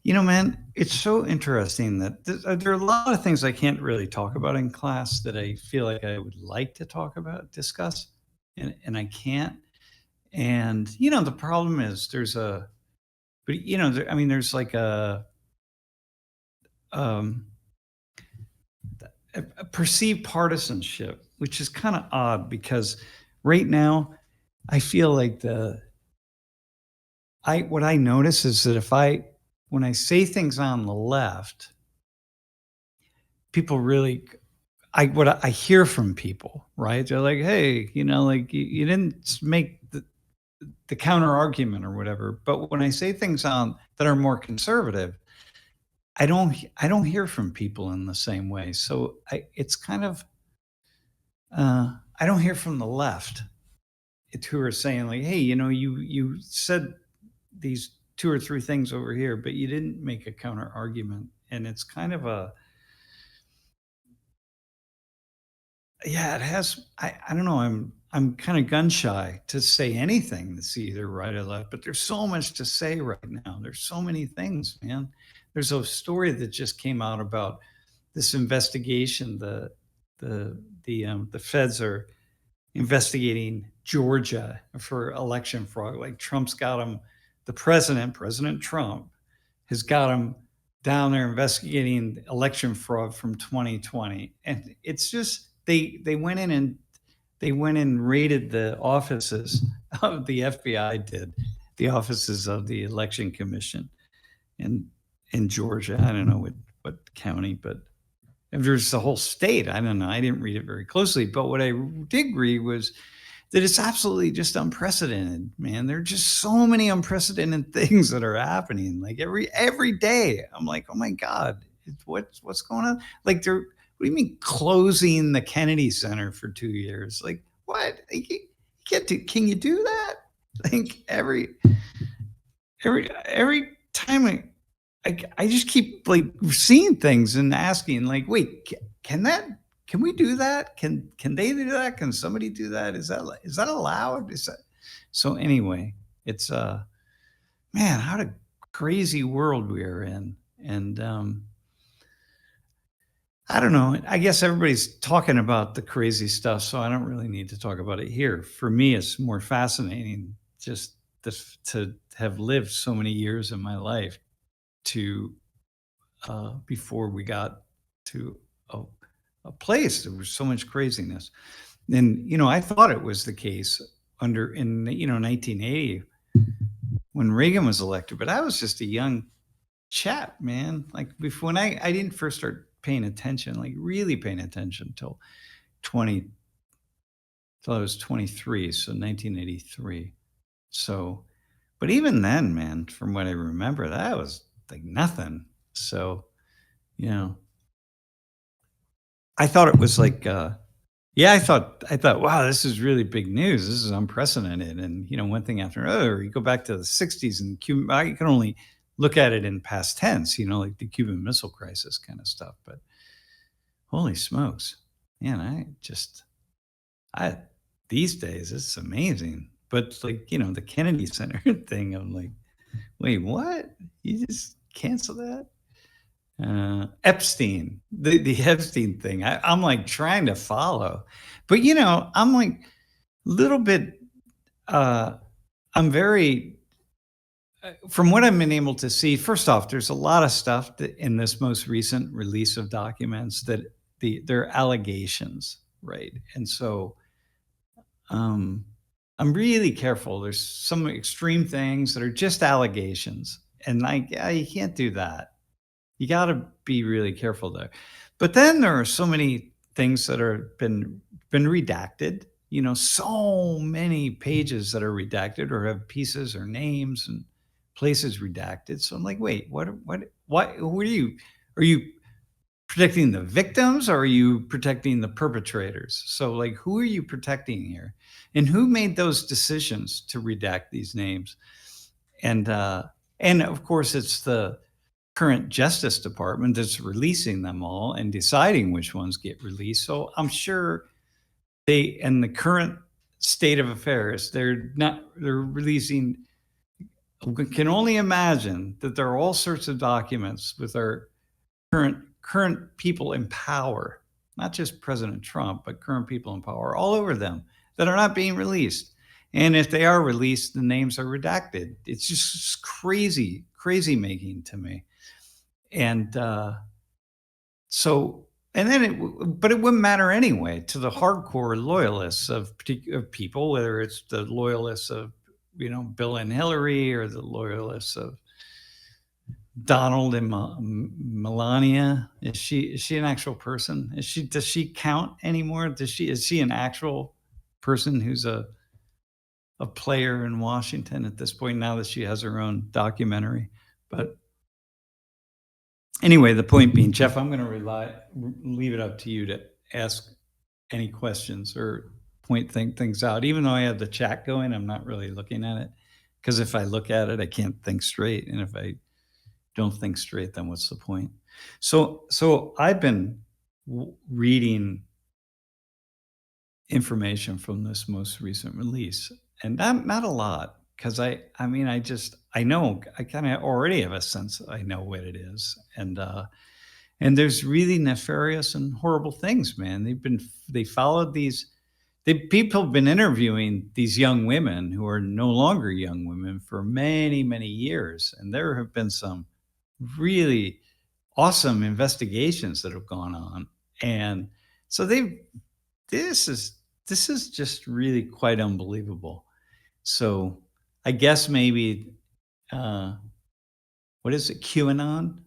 Man, it's so interesting that there are a lot of things I can't really talk about in class that I feel like I would like to talk about, discuss, and I can't. And the problem is there's like um, a perceived partisanship, which is kind of odd because right now I feel like the I what I notice is that if I when I say things on the left, people really what I hear from people, right? They're like, "Hey, like you didn't make the counter argument or whatever." But when I say things on that are more conservative, I don't hear from people in the same way. So it's kind of I don't hear from the left who are saying like, "Hey, you said these two or three things over here, but you didn't make a counter argument," and it's kind of a yeah, it has. I don't know. I'm kind of gun shy to say anything that's either right or left, but there's so much to say right now. There's so many things, man. There's a story that just came out about this investigation. The feds are investigating Georgia for election fraud. Like Trump's got him, President Trump, has got him down there investigating election fraud from 2020, and it's just they went and raided the offices of the FBI did the offices of the election commission in in Georgia. I don't know what county, but there's the whole state. I don't know. I didn't read it very closely, but what I did read was that it's absolutely just unprecedented, man. There are just so many unprecedented things that are happening. Like every day, I'm like, oh my god, what's going on? Like they're what do you mean closing the Kennedy Center for 2 years? Like what? Can you do that? Like every time I just keep like seeing things and asking like, wait, can we do that? Can they do that? Can somebody do that? Is that allowed? Is that so anyway, it's man, how a crazy world we are in. And I don't know. I guess everybody's talking about the crazy stuff, so I don't really need to talk about it here. For me, it's more fascinating just to have lived so many years in my life to before we got to a, a place. There was so much craziness. And, I thought it was the case in, 1980 when Reagan was elected, but I was just a young chap, man. Like before when I didn't first start paying attention, like really paying attention until 20, till I was 23. So 1983. So, but even then, man, from what I remember, that was like nothing. So, you know, I thought it was like, yeah, I thought, wow, this is really big news. This is unprecedented. And one thing after another. You go back to the '60s and Cuba. I can only look at it in past tense, like the Cuban Missile Crisis kind of stuff. But holy smokes, man, I these days it's amazing. But like the Kennedy Center thing, I'm like, wait, what? You just cancel that? Epstein, the Epstein thing. I'm like trying to follow, but I'm like little bit. Uh, I'm very, from what I've been able to see. First off, there's a lot of stuff that in this most recent release of documents that they're allegations, right? And so, um, I'm really careful. There's some extreme things that are just allegations, and I can't do that. You gotta be really careful there. But then there are so many things that are been redacted, so many pages that are redacted or have pieces or names and places redacted. So I'm like, wait, what who are you protecting the victims or are you protecting the perpetrators? So like who are you protecting here? And who made those decisions to redact these names? And of course it's the current Justice Department that's releasing them all and deciding which ones get released. So I'm sure in the current state of affairs, they're releasing we can only imagine that there are all sorts of documents with our current people in power, not just President Trump, but current people in power all over them that are not being released. And if they are released, the names are redacted. It's just crazy, crazy making to me. And so, and then but it wouldn't matter anyway to the hardcore loyalists of particular people, whether it's the loyalists of, Bill and Hillary, or the loyalists of Donald and Melania. Is she an actual person? Does she count anymore? Is she an actual person who's a player in Washington at this point, now that she has her own documentary? But anyway, the point being, Jeff, I'm going to leave it up to you to ask any questions or point things out. Even though I have the chat going, I'm not really looking at it, because if I look at it, I can't think straight. And if I don't think straight, then what's the point? So I've been reading information from this most recent release, and not a lot, because I know, I kind of already have a sense that I know what it is. And there's really nefarious and horrible things, man. They followed these. People have been interviewing these young women who are no longer young women for many, many years, and there have been some really awesome investigations that have gone on. And so this is just really quite unbelievable. So I guess maybe what is it, QAnon?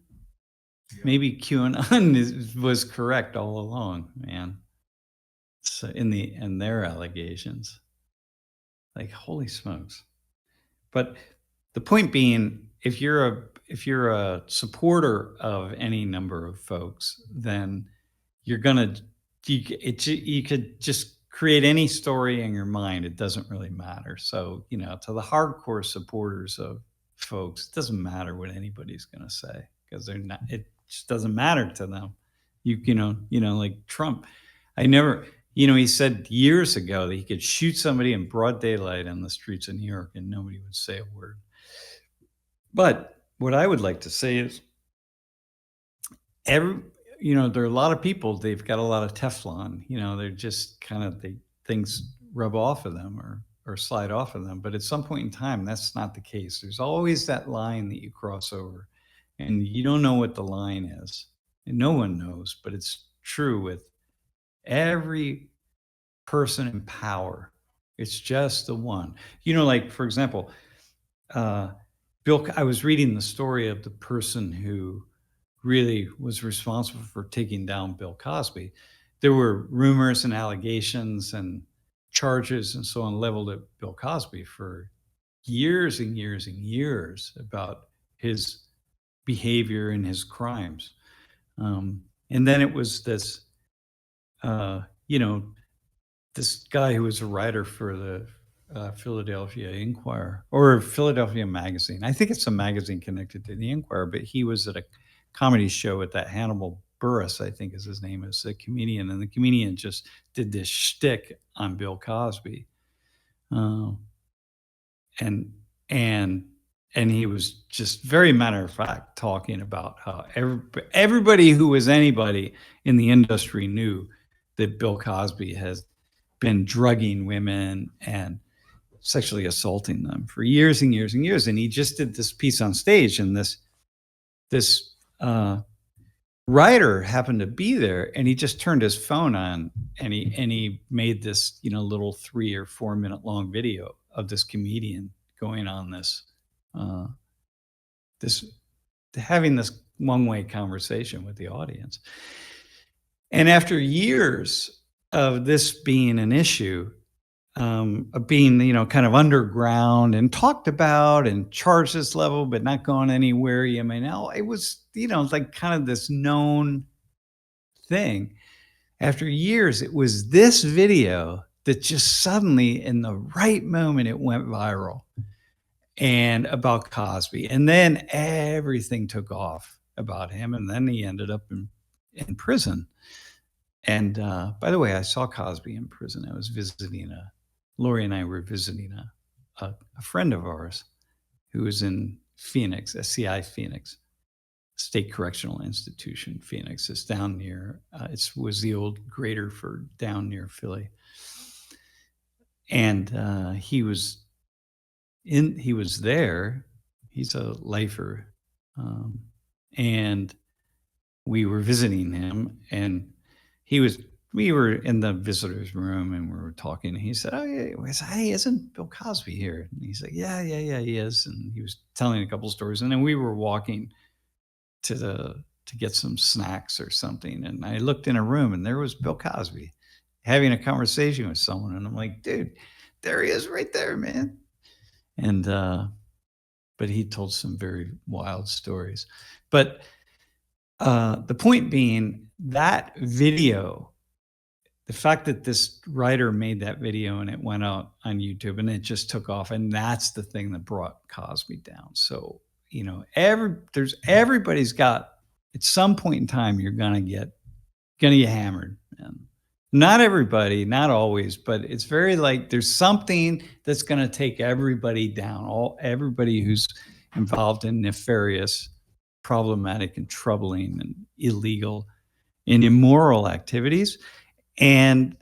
Yeah. Maybe QAnon was correct all along, man. So in their allegations, like, holy smokes. But the point being, if you're a supporter of any number of folks, then you could just create any story in your mind. It doesn't really matter. So, to the hardcore supporters of folks, it doesn't matter what anybody's going to say, because it just doesn't matter to them. Like Trump, he said years ago that he could shoot somebody in broad daylight on the streets of New York and nobody would say a word. But what I would like to say is, there are a lot of people, they've got a lot of Teflon, they're just kind of, things rub off of them or slide off of them. But at some point in time, that's not the case. There's always that line that you cross over, and you don't know what the line is. And no one knows, but it's true with every person in power. It's just the one. Like, for example, I was reading the story of the person who really was responsible for taking down Bill Cosby. There were rumors and allegations and charges and so on leveled at Bill Cosby for years and years and years about his behavior and his crimes. And then it was this, this guy who was a writer for the Philadelphia Inquirer, or Philadelphia Magazine. I think it's a magazine connected to the Inquirer, but he was at a comedy show with that Hannibal Buress, I think is his name, is a comedian. And the comedian just did this shtick on Bill Cosby. And he was just very matter of fact talking about how everybody who was anybody in the industry knew that Bill Cosby has been drugging women and sexually assaulting them for years and years and years. And he just did this piece on stage, and this writer happened to be there, and he just turned his phone on, and he made this, little 3 or 4 minute long video of this comedian going on having this one-way conversation with the audience. And after years of this being an issue, of being, kind of underground and talked about and charges level, but not going anywhere. It was, like kind of this known thing. After years, it was this video that just suddenly, in the right moment, it went viral, and about Cosby. And then everything took off about him. And then he ended up in prison. And by the way, I saw Cosby in prison. I was visiting Lori and I were visiting a friend of ours who was in Phoenix, SCI Phoenix, State Correctional Institution, Phoenix. It's down near, it was the old Graterford down near Philly. And he was there. He's a lifer. Um, and we were visiting him, and we were in the visitor's room, and we were talking. And he said, "Oh, yeah." I said, "Hey, isn't Bill Cosby here?" And he's like, "Yeah, yeah, yeah, he is." And he was telling a couple stories. And then we were walking to get some snacks or something. And I looked in a room, and there was Bill Cosby having a conversation with someone. And I'm like, "Dude, there he is right there, man." And but he told some very wild stories. But the point being, that video, the fact that this writer made that video and it went out on YouTube and it just took off, and that's the thing that brought Cosby down. So, everybody's got, at some point in time, you're gonna get hammered. And not everybody, not always, but it's very like there's something that's gonna take everybody down. Everybody who's involved in nefarious, problematic, and troubling and illegal and immoral activities. And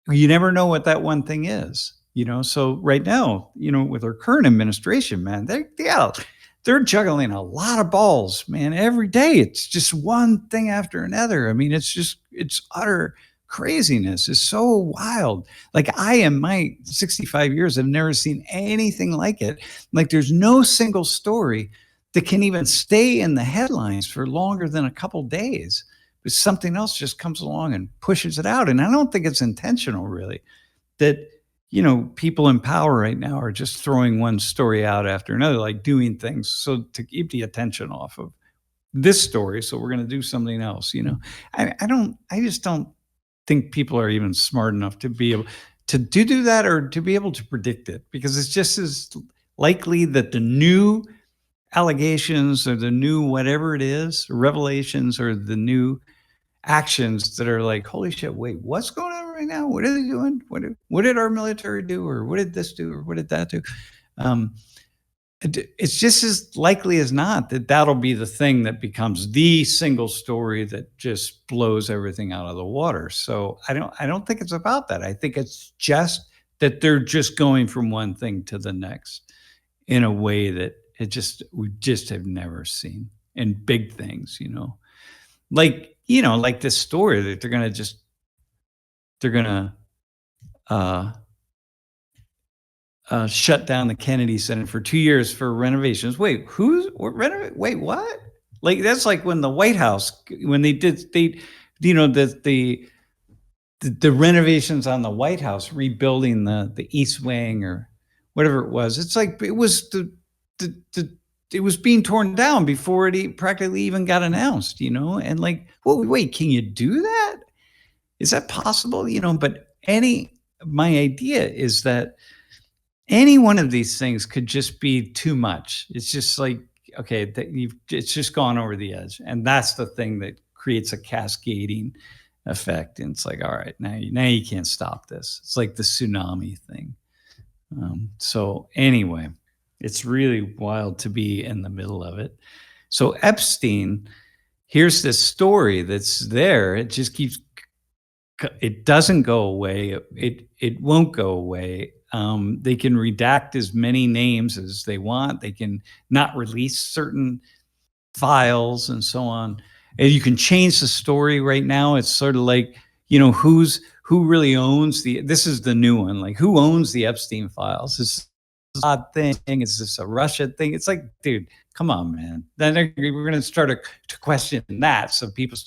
you never know what that one thing is, So right now, with our current administration, man, they're juggling a lot of balls, man. Every day, it's just one thing after another. I mean, it's utter craziness. It's so wild. Like, in my 65 years, I've never seen anything like it. Like, there's no single story that can even stay in the headlines for longer than a couple days. But something else just comes along and pushes it out. And I don't think it's intentional, really, that, people in power right now are just throwing one story out after another, like doing things so to keep the attention off of this story. So we're going to do something else, I just don't think people are even smart enough to be able to do that, or to be able to predict it, because it's just as likely that the new allegations or the new whatever it is, revelations, or the new actions that are like, holy shit, wait, what's going on right now? What are they doing? What did our military do? Or what did this do? Or what did that do? It's just as likely as not that that'll be the thing that becomes the single story that just blows everything out of the water. So I don't think it's about that. I think it's just that they're just going from one thing to the next in a way that we just have never seen, in big things, like this story that they're gonna shut down the Kennedy Center for 2 years for renovations. Wait, wait, what? Like, that's like when the White House, when the renovations on the White House, rebuilding the East Wing or whatever it was. It's like it was it was being torn down before it practically even got announced, And like, well, wait, can you do that? Is that possible? But my idea is that any one of these things could just be too much. It's just like, okay, it's just gone over the edge, and that's the thing that creates a cascading effect. And it's like, all right, now you can't stop this. It's like the tsunami thing. So anyway, it's really wild to be in the middle of it. So Epstein, here's this story that's there. It just it doesn't go away. It won't go away. They can redact as many names as they want. They can not release certain files and so on. And you can change the story right now. It's sort of like, who really owns this is the new one. Like, who owns the Epstein files? Is this odd thing? Is this a Russia thing? It's like, dude, come on, man. Then we're going to start to question that. So people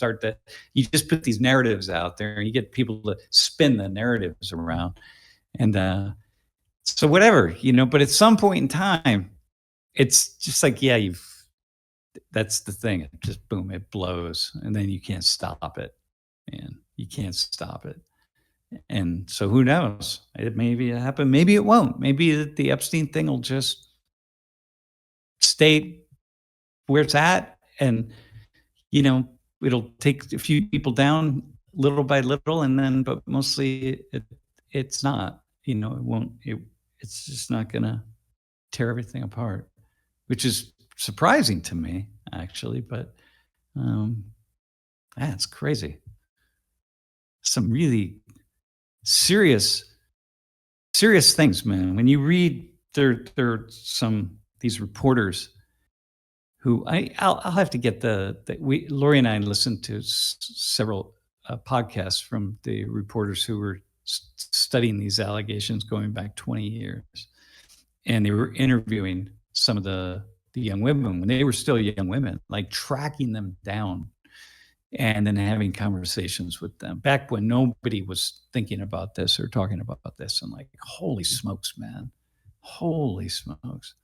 you just put these narratives out there and you get people to spin the narratives around. And so whatever, but at some point in time, it's just like, yeah, that's the thing. It just, boom, it blows. And then you can't stop it, man. You can't stop it. And so who knows? Maybe it happened. Maybe it won't. Maybe the Epstein thing will just stay where it's at. And, it'll take a few people down little by little. And then, but mostly it's not, it won't, it's just not going to tear everything apart. which is surprising to me, actually. But that's crazy. Some really serious, serious things, man. When you read there some these reporters who I'll have to get we Lori and I listened to several podcasts from the reporters who were studying these allegations going back 20 years, and they were interviewing some of the young women when they were still young women, like tracking them down and then having conversations with them back when nobody was thinking about this or talking about this. And like, holy smokes, man, holy smokes,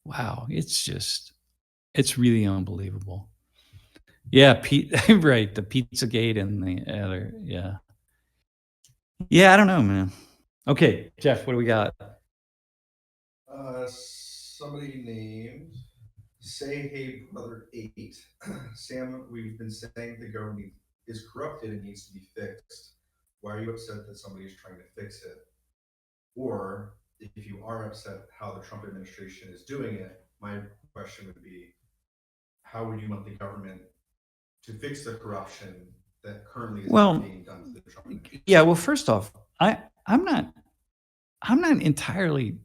wow, it's really unbelievable. Yeah, Pete, right, the Pizzagate and the other, yeah. Yeah, I don't know, man. Okay, Jeff, what do we got? Somebody named Say Hey Brother 8. Sam, we've been saying the government is corrupted and needs to be fixed. Why are you upset that somebody is trying to fix it? Or if you are upset how the Trump administration is doing it, my question would be, how would you want the government to fix the corruption that currently is Well, being done to the Trump administration? yeah, well, first off, I'm not I'm not entirely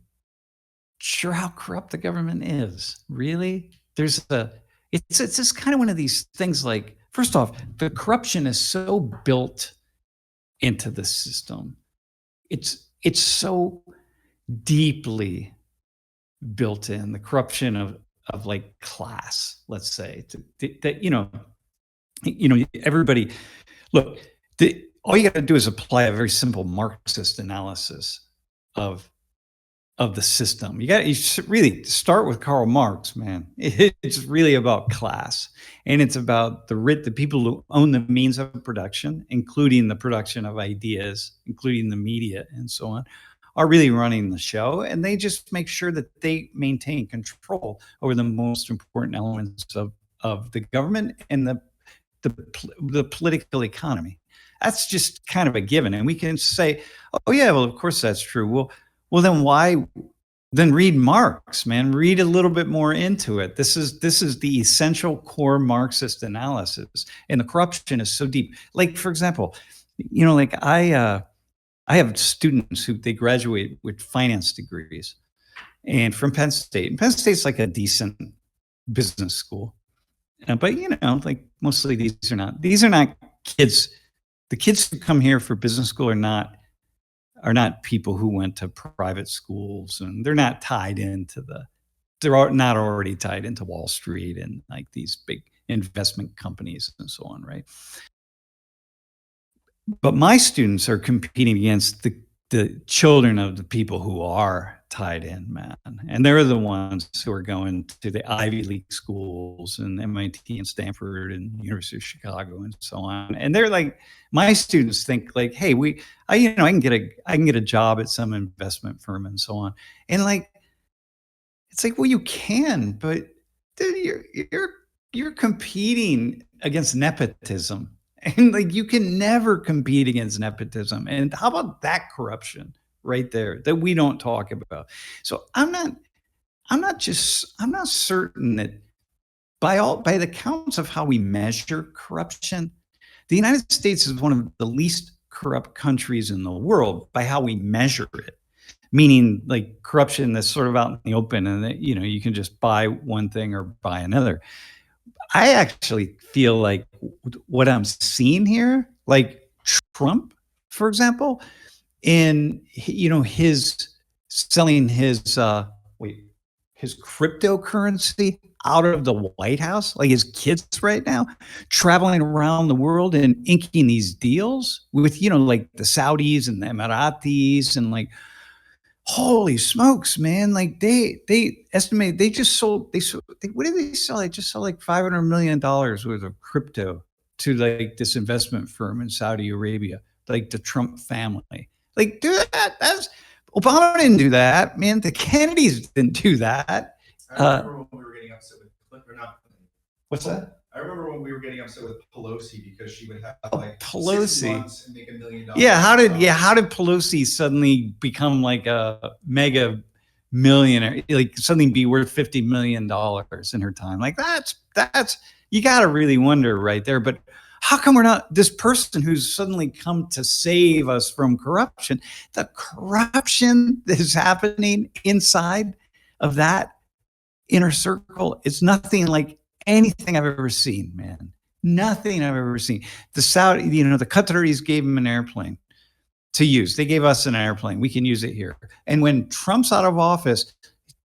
sure how corrupt the government is. Really? There's a it's just kind of one of these things like first off, the corruption is so built into the system. It's so deeply built in the corruption of like class, let's say, that everybody look, all you got to do is apply a very simple Marxist analysis of the system. You should really start with Karl Marx, man. It's really about class, and it's about the people who own the means of production, including the production of ideas, including the media, and so on, are really running the show, and they just make sure that they maintain control over the most important elements of the government and the political economy. That's just kind of a given, and we can say, "Oh yeah, well of course that's true." Well, then why? Then read Marx, man. Read a little bit more into it. This is the essential core Marxist analysis, and the corruption is so deep. Like for example, like I have students who they graduate with finance degrees, and from Penn State. And Penn State's like a decent business school, but like mostly these are not kids. The kids who come here for business school are not people who went to private schools, and they're not already tied into Wall Street and like these big investment companies and so on, right? But my students are competing against the children of the people who are tied in, man. And they're the ones who are going to the Ivy League schools and MIT and Stanford and University of Chicago and so on. And they're like, my students think like, hey, I can get a job at some investment firm and so on. And like, it's like, well, you can, but dude, you're competing against nepotism. And like you can never compete against nepotism. And how about that corruption right there that we don't talk about? So I'm not certain that by the counts of how we measure corruption, the United States is one of the least corrupt countries in the world by how we measure it. Meaning like corruption that's sort of out in the open and that, you can just buy one thing or buy another. I actually feel like what I'm seeing here, like Trump, for example, in his selling his cryptocurrency out of the White House, like his kids right now, traveling around the world and inking these deals with like the Saudis and the Emiratis and like holy smokes, man! Like they estimate what did they sell? They just sold like $500 million worth of crypto to like this investment firm in Saudi Arabia, like the Trump family. Like, do that's Obama didn't do that, man. The Kennedys didn't do that. I remember when we were getting upset with Clinton, or not Clinton. What's that? I remember when we were getting upset with Pelosi because she would have like Pelosi 6 months and make $1 million. Yeah, how did Pelosi suddenly become like a mega millionaire, like something be worth $50 million in her time. Like that's you got to really wonder right there. But how come we're not this person who's suddenly come to save us from corruption? The corruption that is happening inside of that inner circle is nothing like anything I've ever seen, man. Nothing I've ever seen. The Saudi, the Qataris gave him an airplane to use. They gave us an airplane. We can use it here. And when Trump's out of office,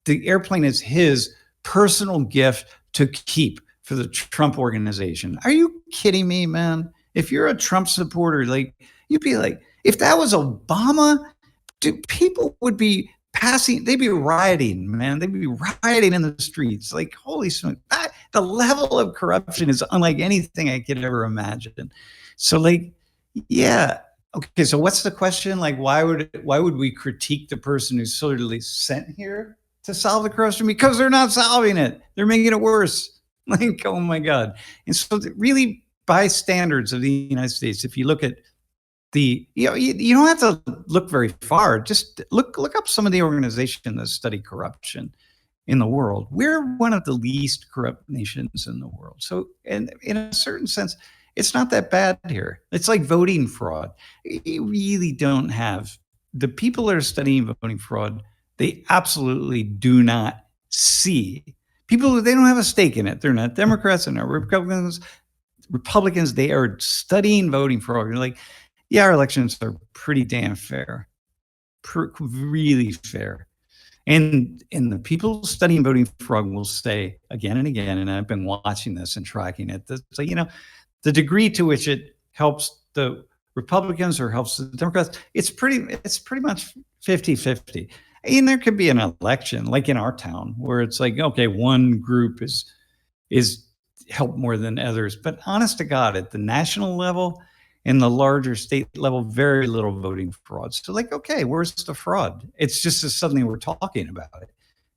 the airplane is his personal gift to keep for the Trump organization. Are you kidding me, man? If you're a Trump supporter, like you'd be like, if that was Obama, people would be passing, they'd be rioting, man. They'd be rioting in the streets. Like, holy smokes, the level of corruption is unlike anything I could ever imagine. So, like, yeah. Okay, so what's the question? Like, why would we critique the person who's solely sent here to solve the corruption? Because they're not solving it. They're making it worse. Like, oh my God. And so really, by standards of the United States, if you look at you don't have to look very far. Just look up some of the organizations that study corruption in the world. We're one of the least corrupt nations in the world. So, and in a certain sense, it's not that bad here. It's like voting fraud. You really don't have the people that are studying voting fraud. They absolutely do not see people. They don't have a stake in it. They're not Democrats and not Republicans. They are studying voting fraud. You're like, yeah, our elections are pretty damn fair, really fair. And the people studying voting fraud will say again and again, and I've been watching this and tracking it, that, so, the degree to which it helps the Republicans or helps the Democrats, it's pretty much 50-50. And there could be an election, like in our town, where it's like, okay, one group is helped more than others. But honest to God, at the national level, in the larger state level, very little voting fraud. So like, okay, where's the fraud? It's just suddenly we're talking about it.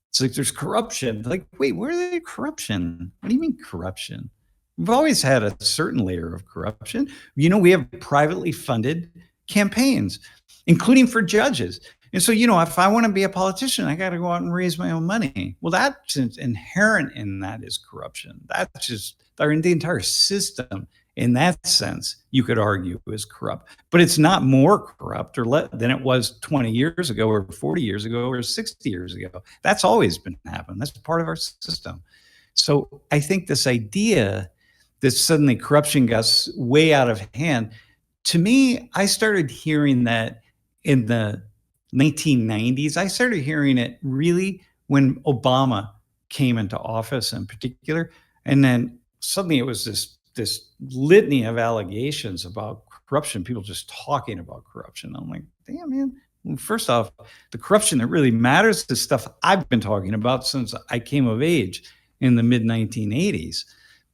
It's like there's corruption. Like, wait, where's the corruption? What do you mean corruption? We've always had a certain layer of corruption. We have privately funded campaigns, including for judges. And so, if I want to be a politician, I got to go out and raise my own money. Well, that's inherent in that is corruption. That's just the entire system. In that sense, you could argue is corrupt, but it's not more corrupt than it was 20 years ago or 40 years ago or 60 years ago. That's always been happening. That's part of our system. So I think this idea that suddenly corruption got way out of hand, to me, I started hearing that in the 1990s. I started hearing it really when Obama came into office in particular. And then suddenly it was this litany of allegations about corruption, people just talking about corruption. I'm like, damn, man. Well, first off, the corruption that really matters is stuff I've been talking about since I came of age in the mid 1980s.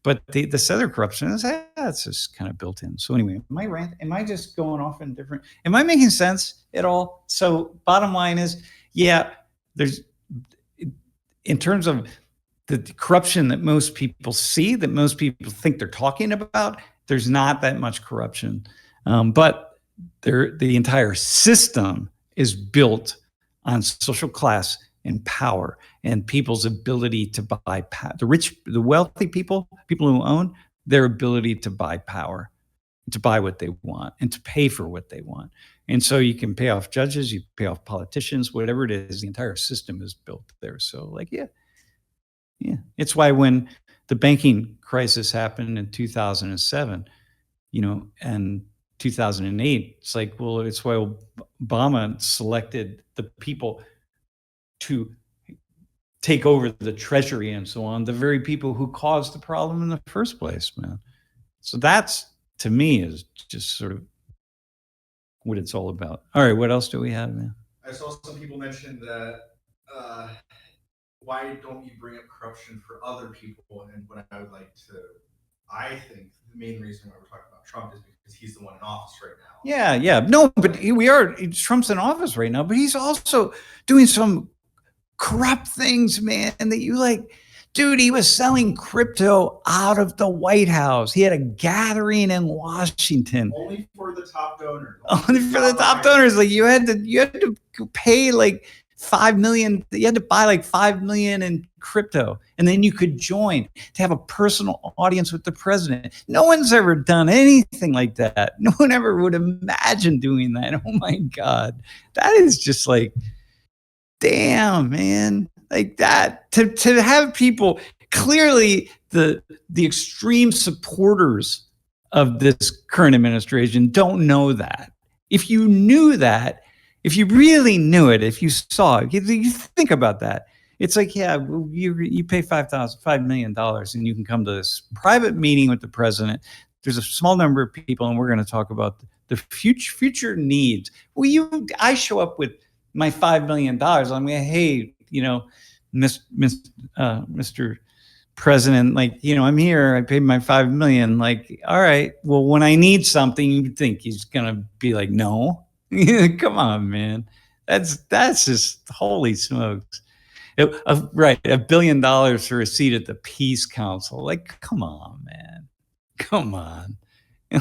But this other corruption is it's just kind of built in. So anyway, am I just going off in different? Am I making sense at all? So bottom line is, yeah, there's in terms of the corruption that most people see, that most people think they're talking about, there's not that much corruption. But the entire system is built on social class and power and people's ability to buy power. The rich, the wealthy people who own, their ability to buy power, to buy what they want and to pay for what they want. And so you can pay off judges, you pay off politicians, whatever it is, the entire system is built there. So like, yeah. It's why when the banking crisis happened in 2007, and 2008, it's like, well, it's why Obama selected the people to take over the treasury and so on, the very people who caused the problem in the first place, man. So that's, to me, is just sort of what it's all about. All right, what else do we have, man? I saw some people mention that why don't you bring up corruption for other people? And what I would like to, I think the main reason why we're talking about Trump is because he's the one in office right now. Yeah. No, but Trump's in office right now, but he's also doing some corrupt things, man, that you like. Dude, he was selling crypto out of the White House. He had a gathering in Washington. Only for the top donors. Only for the top donors. Like you had to pay like 5 million, you had to buy like 5 million in crypto, and then you could join to have a personal audience with the president. No one's ever done anything like that. No one ever would imagine doing that. Oh my God. That is just like, damn, man. Like that, to have people clearly the extreme supporters of this current administration don't know that. If you knew that, if you really knew it, if you saw it, you think about that. It's like, yeah, you pay $5 million and you can come to this private meeting with the president. There's a small number of people, and we're going to talk about the future needs. Well, I show up with my $5 million. I'm like, hey, Mr. President, like, I'm here. I paid my 5 million. Like, all right. Well, when I need something, you'd think he's gonna be like, no. Come on, man. That's just holy smokes. Right, $1 billion for a seat at the Peace Council. Like, come on, man. Come on.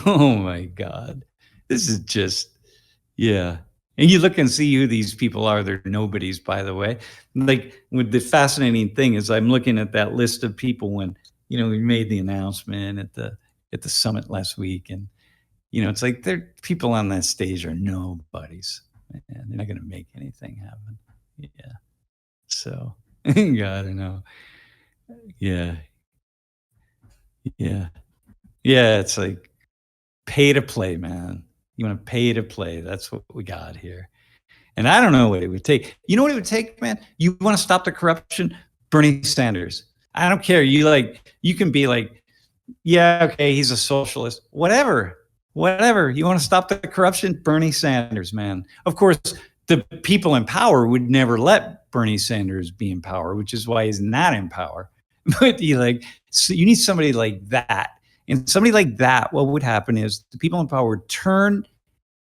Oh my God. This is just, yeah. And you look and see who these people are. They're nobodies, by the way. Like, with the fascinating thing is, I'm looking at that list of people when, we made the announcement at the summit last week, and it's like people on that stage are nobodies, and they're not going to make anything happen. Yeah. So, God, I know. Yeah. Yeah. Yeah. It's like pay to play, man. You want to pay to play. That's what we got here. And I don't know what it would take. You know what it would take, man? You want to stop the corruption? Bernie Sanders. I don't care. You can be like, yeah, okay, he's a socialist. Whatever. You want to stop the corruption? Bernie Sanders, man. Of course, the people in power would never let Bernie Sanders be in power, which is why he's not in power. But so you need somebody like that. And somebody like that, what would happen is the people in power would turn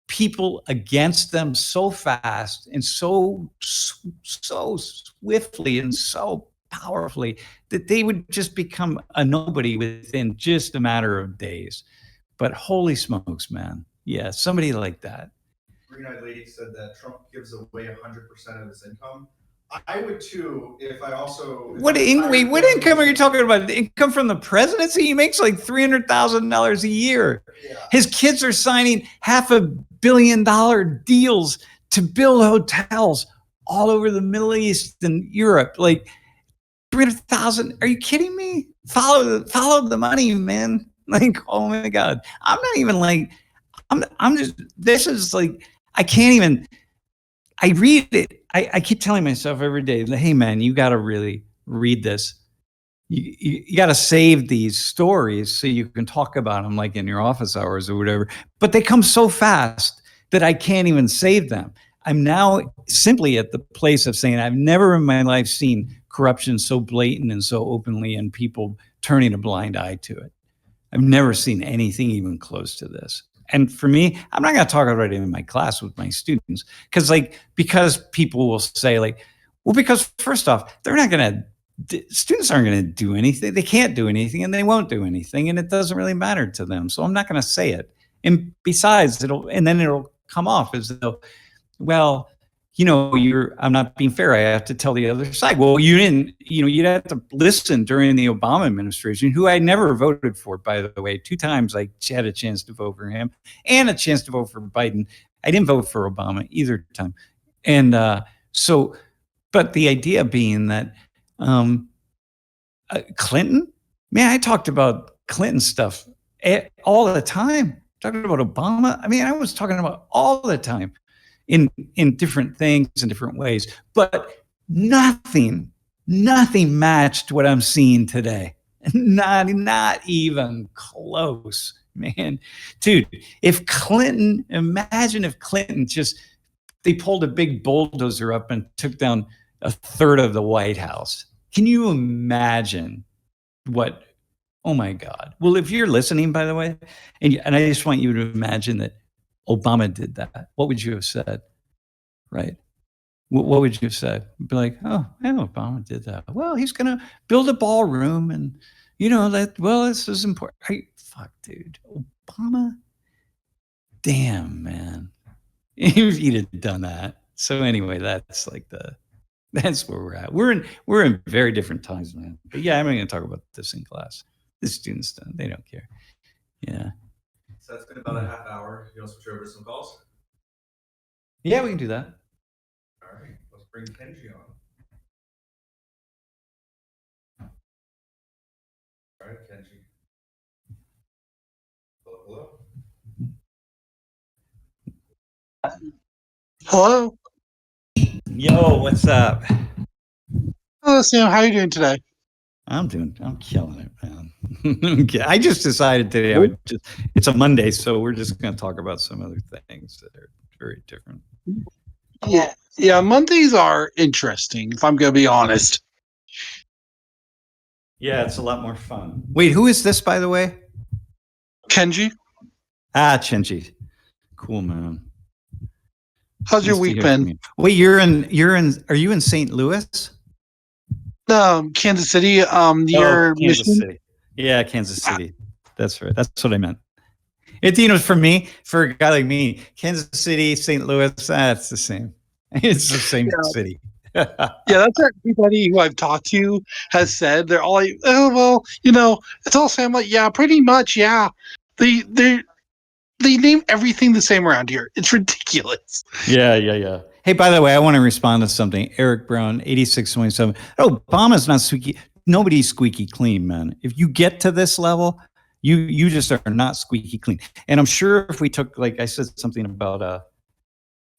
people against them so fast and so swiftly and so powerfully that they would just become a nobody within just a matter of days. But holy smokes, man. Yeah, somebody like that. Green-eyed lady said that Trump gives away 100% of his income. I would too if I also. What income are you talking about? The income from the presidency? He makes like $300,000 a year. Yeah. His kids are signing $500 million deals to build hotels all over the Middle East and Europe. Like 300,000. Are you kidding me? Follow the money, man. Like, oh my God. I'm not even like, I'm just, this is like, I can't even, I read it. I keep telling myself every day, hey man, you got to really read this. You got to save these stories so you can talk about them like in your office hours or whatever. But they come so fast that I can't even save them. I'm now simply at the place of saying I've never in my life seen corruption so blatant and so openly and people turning a blind eye to it. I've never seen anything even close to this. And for me, I'm not going to talk about it in my class with my students because people will say like, well, because first off, students aren't going to do anything. They can't do anything and they won't do anything. And it doesn't really matter to them. So I'm not going to say it. And besides, it'll come off as though, well, I'm not being fair. I have to tell the other side. Well, you didn't, you'd have to listen during the Obama administration, who I never voted for, by the way. 2 times I had a chance to vote for him and a chance to vote for Biden. I didn't vote for Obama either time. And but the idea being that Clinton, man, I talked about Clinton stuff all the time. Talking about Obama. I mean, I was talking about all the time. In different things in different ways, but nothing matched what I'm seeing today. Not even close, man. Dude, imagine if Clinton they pulled a big bulldozer up and took down a third of the White House. Can you imagine what? Oh my God. Well, if you're listening, by the way, and I just want you to imagine that Obama did that, what would you have said? Right? What would you have said? You'd be like, oh, yeah, Obama did that. Well, he's going to build a ballroom and, this is important. Fuck, dude. Obama? Damn, man. If he'd have done that. So anyway, that's like that's where we're at. We're in very different times, man. But yeah, I'm not going to talk about this in class. The students don't. They don't care. Yeah. So that's been about a half hour. You want to switch over to some calls? Yeah, we can do that. All right, let's bring Kenji on. All right, Kenji. Hello, hello. Hello. Yo, what's up? Hello, Sam. How are you doing today? I'm killing it, man. I just decided today it's a Monday, so we're just going to talk about some other things that are very different. Yeah. Mondays are interesting, if I'm going to be honest. Yeah, it's a lot more fun. Wait, who is this, by the way? Kenji, Kenji. Cool, man. how's your week been? Wait, are you in St. Louis? Kansas City, near Kansas Michigan. City. Yeah, Kansas City. That's right. That's what I meant. For me, for a guy like me, Kansas City, St. Louis, that's the same. It's the same city. Yeah, that's what everybody who I've talked to has said. They're all like, oh, well, it's all Sam. Like, yeah, pretty much, yeah. They name everything the same around here. It's ridiculous. Yeah. Hey, by the way, I want to respond to something. Eric Brown, 8627. Obama's not squeaky. Nobody's squeaky clean, man. If you get to this level, you just are not squeaky clean. And I'm sure if we took, like I said something about,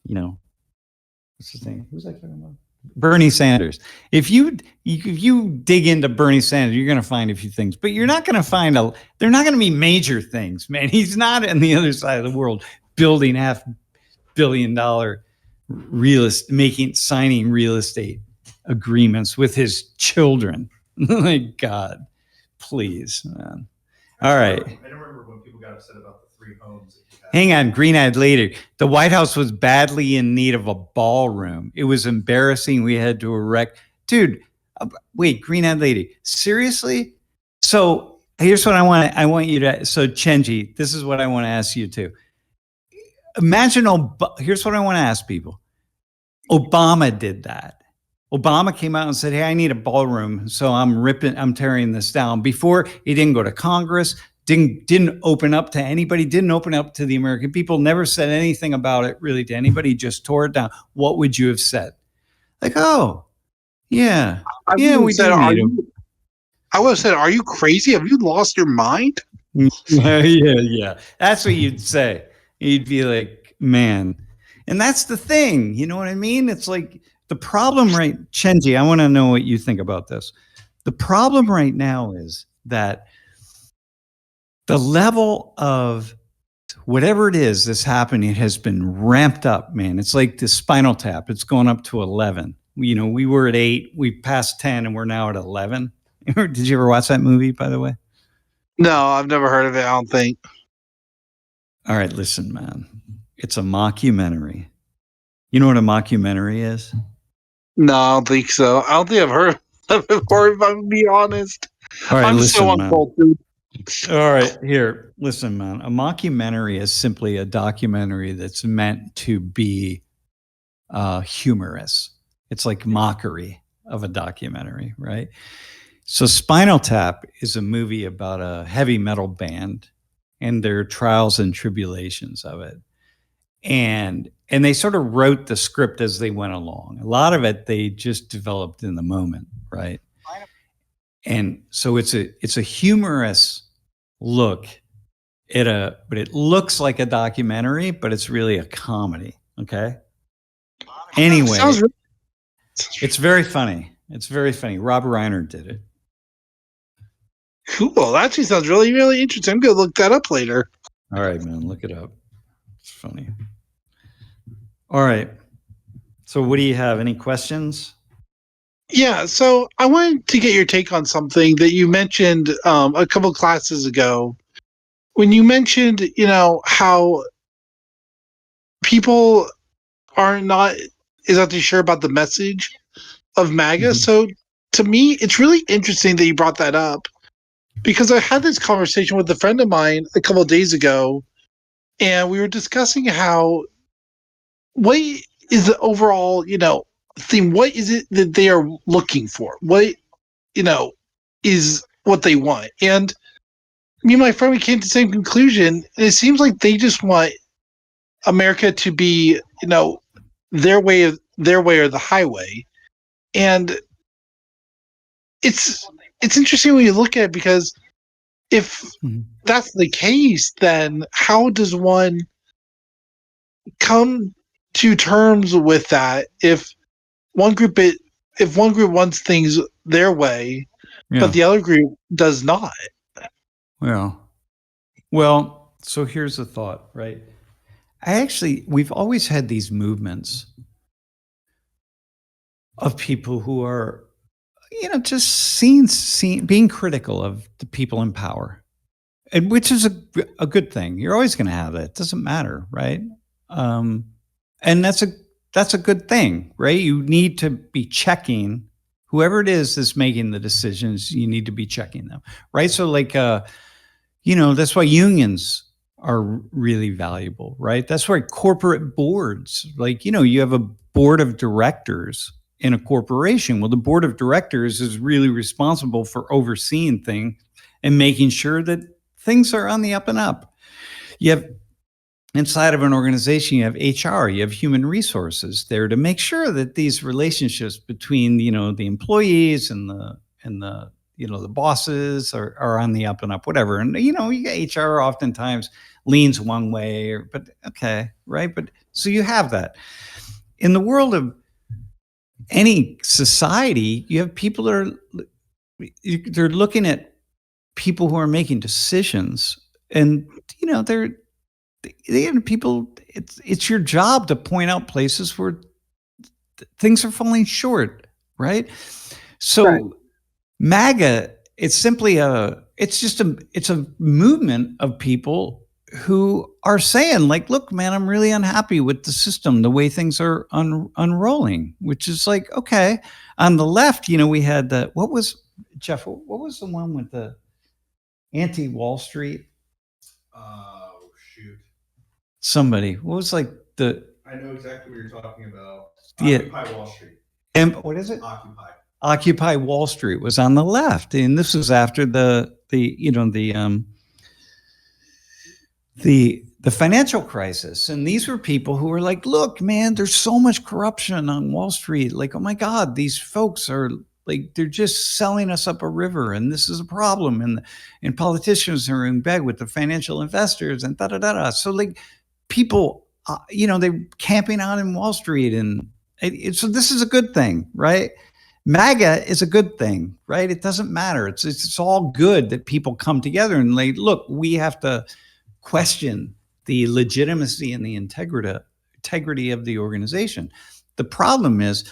what's his name? Who's I talking about? Bernie Sanders. If you dig into Bernie Sanders, you're going to find a few things, but you're not going to find they're not going to be major things, man. He's not on the other side of the world building $500 million signing real estate agreements with his children. My God, please, man. All right. I don't remember when people got upset about the 3 homes. Hang on, green-eyed lady. The White House was badly in need of a ballroom. It was embarrassing. We had to erect. Dude, wait, green-eyed lady. Seriously? So here's what I want you to. So Kenji, this is what I want to ask you too. Imagine. Here's what I want to ask people. Obama did that. Obama came out and said, "Hey, I need a ballroom, so I'm tearing this down." Before, he didn't go to Congress, didn't open up to anybody, didn't open up to the American people, never said anything about it really to anybody, just tore it down. What would you have said? Like, oh, yeah, I would have said, "Are you crazy? Have you lost your mind?" Yeah. That's what you'd say. You'd be like, man. And that's the thing. You know what I mean? It's like the problem, right? Kenji, I want to know what you think about this. The problem right now is that the level of whatever it is that's happening has been ramped up, man. It's like the Spinal Tap. It's going up to 11. We were at 8, we passed 10, and we're now at 11. Did you ever watch that movie, by the way? No, I've never heard of it, I don't think. All right, listen, man. It's a mockumentary. You know what a mockumentary is? No, I don't think so. I don't think I've heard of it before, if I'm going to be honest. All right, I'm listen, so uncultured. All right, here, listen, man. A mockumentary is simply a documentary that's meant to be humorous. It's like mockery of a documentary, right? So Spinal Tap is a movie about a heavy metal band and their trials and tribulations of it. And they sort of wrote the script as they went along. A lot of it they just developed in the moment, right? And so it's a humorous look at but it looks like a documentary, but it's really a comedy. Okay. Anyway, it's very funny. It's very funny. Rob Reiner did it. Cool. That actually sounds really, really interesting. I'm going to look that up later. All right, man. Look it up. It's funny. All right. So what do you have? Any questions? Yeah. So I wanted to get your take on something that you mentioned a couple classes ago. When you mentioned, how people are not exactly sure about the message of MAGA. Mm-hmm. So to me, it's really interesting that you brought that up, because I had this conversation with a friend of mine a couple of days ago, and we were discussing how is the overall, theme? What is it that they are looking for? What, is what they want? And me and my friend, we came to the same conclusion. And it seems like they just want America to be, their way or the highway. And it's interesting when you look at it, because if that's the case, then how does one come to terms with that if one group wants things their way, but the other group does not? Well, so here's the thought, right? We've always had these movements of people who are, just being critical of the people in power, and which is a good thing. You're always going to have that. It doesn't matter, right? And that's a good thing, right? You need to be checking whoever it is that's making the decisions. You need to be checking them, right? So, like, that's why unions are really valuable, right? That's why corporate boards, like, you have a board of directors in a corporation. Well, the board of directors is really responsible for overseeing things and making sure that things are on the up and up. You have inside of an organization, you have HR, you have human resources there to make sure that these relationships between, the employees and the the bosses are on the up and up, whatever. And, you get HR oftentimes leans one way, but okay, right? But so you have that. In the world of any society, you have people that they're looking at people who are making decisions, and, they have people, it's your job to point out places where things are falling short, right? So Right. MAGA, it's a movement of people who are saying, like, look, man, I'm really unhappy with the system, the way things are unrolling, which is like, okay. On the left, we had what was the one with the anti-Wall Street? Oh, shoot. Somebody, what was like I know exactly what you're talking about. Yeah. Occupy Wall Street. And what is it? Occupy Wall Street was on the left, and this was after the financial crisis. And these were people who were like, look, man, there's so much corruption on Wall Street. Like, oh my God, these folks are like, they're just selling us up a river, and this is a problem. And politicians are in bed with the financial investors and da-da-da-da. So, like, people, they're camping out in Wall Street. And so this is a good thing, right? MAGA is a good thing, right? It doesn't matter. It's all good that people come together and like, look, we have to question the legitimacy and the integrity of the organization. The problem is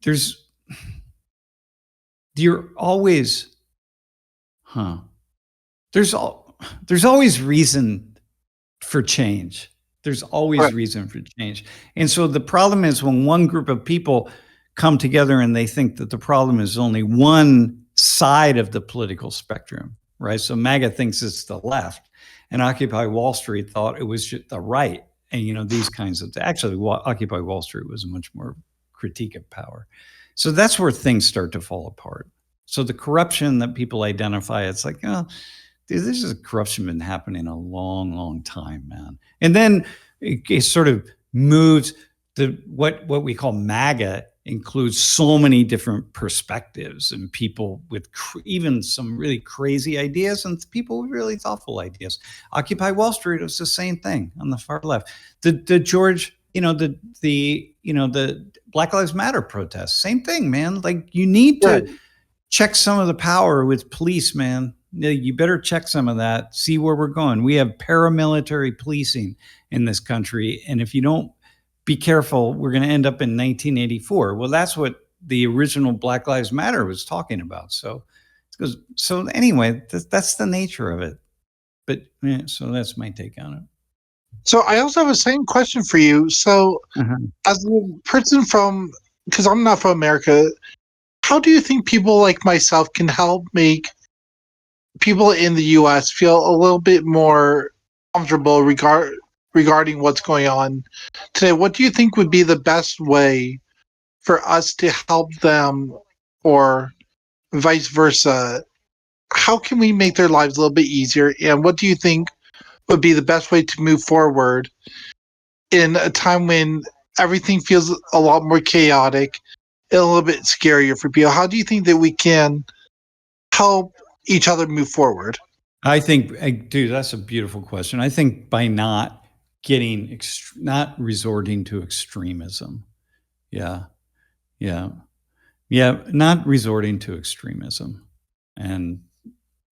there's always reason for change. There's always reason for change. And so the problem is when one group of people come together and they think that the problem is only one side of the political spectrum, right? So MAGA thinks it's the left, and Occupy Wall Street thought it was just the right. And, these kinds of, actually, Occupy Wall Street was a much more critique of power. So that's where things start to fall apart. So the corruption that people identify, it's like, oh, dude, this is corruption been happening a long, long time, man. And then it sort of moves to what we call MAGA includes so many different perspectives and people with even some really crazy ideas and people with really thoughtful ideas. Occupy Wall Street was the same thing on the far left. The George, the Black Lives Matter protests, same thing, man. Like, you need to check some of the power with police, man. You better check some of that, see where we're going. We have paramilitary policing in this country, and if you don't be careful, we're going to end up in 1984. Well, that's what the original Black Lives Matter was talking about. So anyway, that's the nature of it. But yeah, so that's my take on it. So I also have the same question for you. So as a person because I'm not from America, how do you think people like myself can help make people in the U.S. feel a little bit more comfortable regarding what's going on today, what do you think would be the best way for us to help them, or vice versa? How can we make their lives a little bit easier? And what do you think would be the best way to move forward in a time when everything feels a lot more chaotic and a little bit scarier for people? How do you think that we can help each other move forward? I think, dude, that's a beautiful question. I think by not not resorting to extremism. Yeah. Yeah. Yeah. Not resorting to extremism. And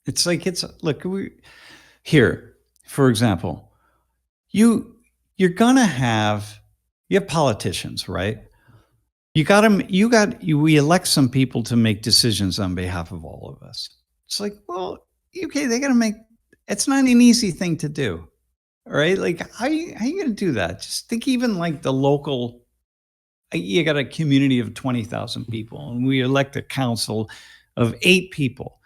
it's like, look, here, for example, you're going to have, you have politicians, right? We elect some people to make decisions on behalf of all of us. It's like, well, okay, they got to make, it's not an easy thing to do. All right. Like, how you going to do that? Just think, even like the local, you got a community of 20,000 people and we elect a council of 8 people.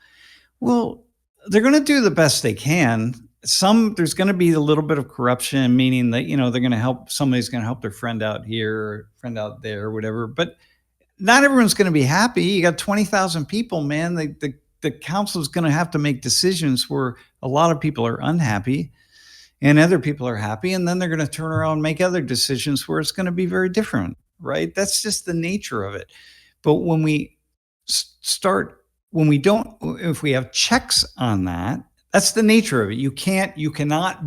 Well, they're going to do the best they can. There's going to be a little bit of corruption, meaning that, they're going to somebody's going to help their friend out here, or friend out there, or whatever. But not everyone's going to be happy. You got 20,000 people, man. The council is going to have to make decisions where a lot of people are unhappy and other people are happy. And then they're going to turn around and make other decisions where it's going to be very different, right? That's just the nature of it. But when we if we have checks on that, that's the nature of it. You cannot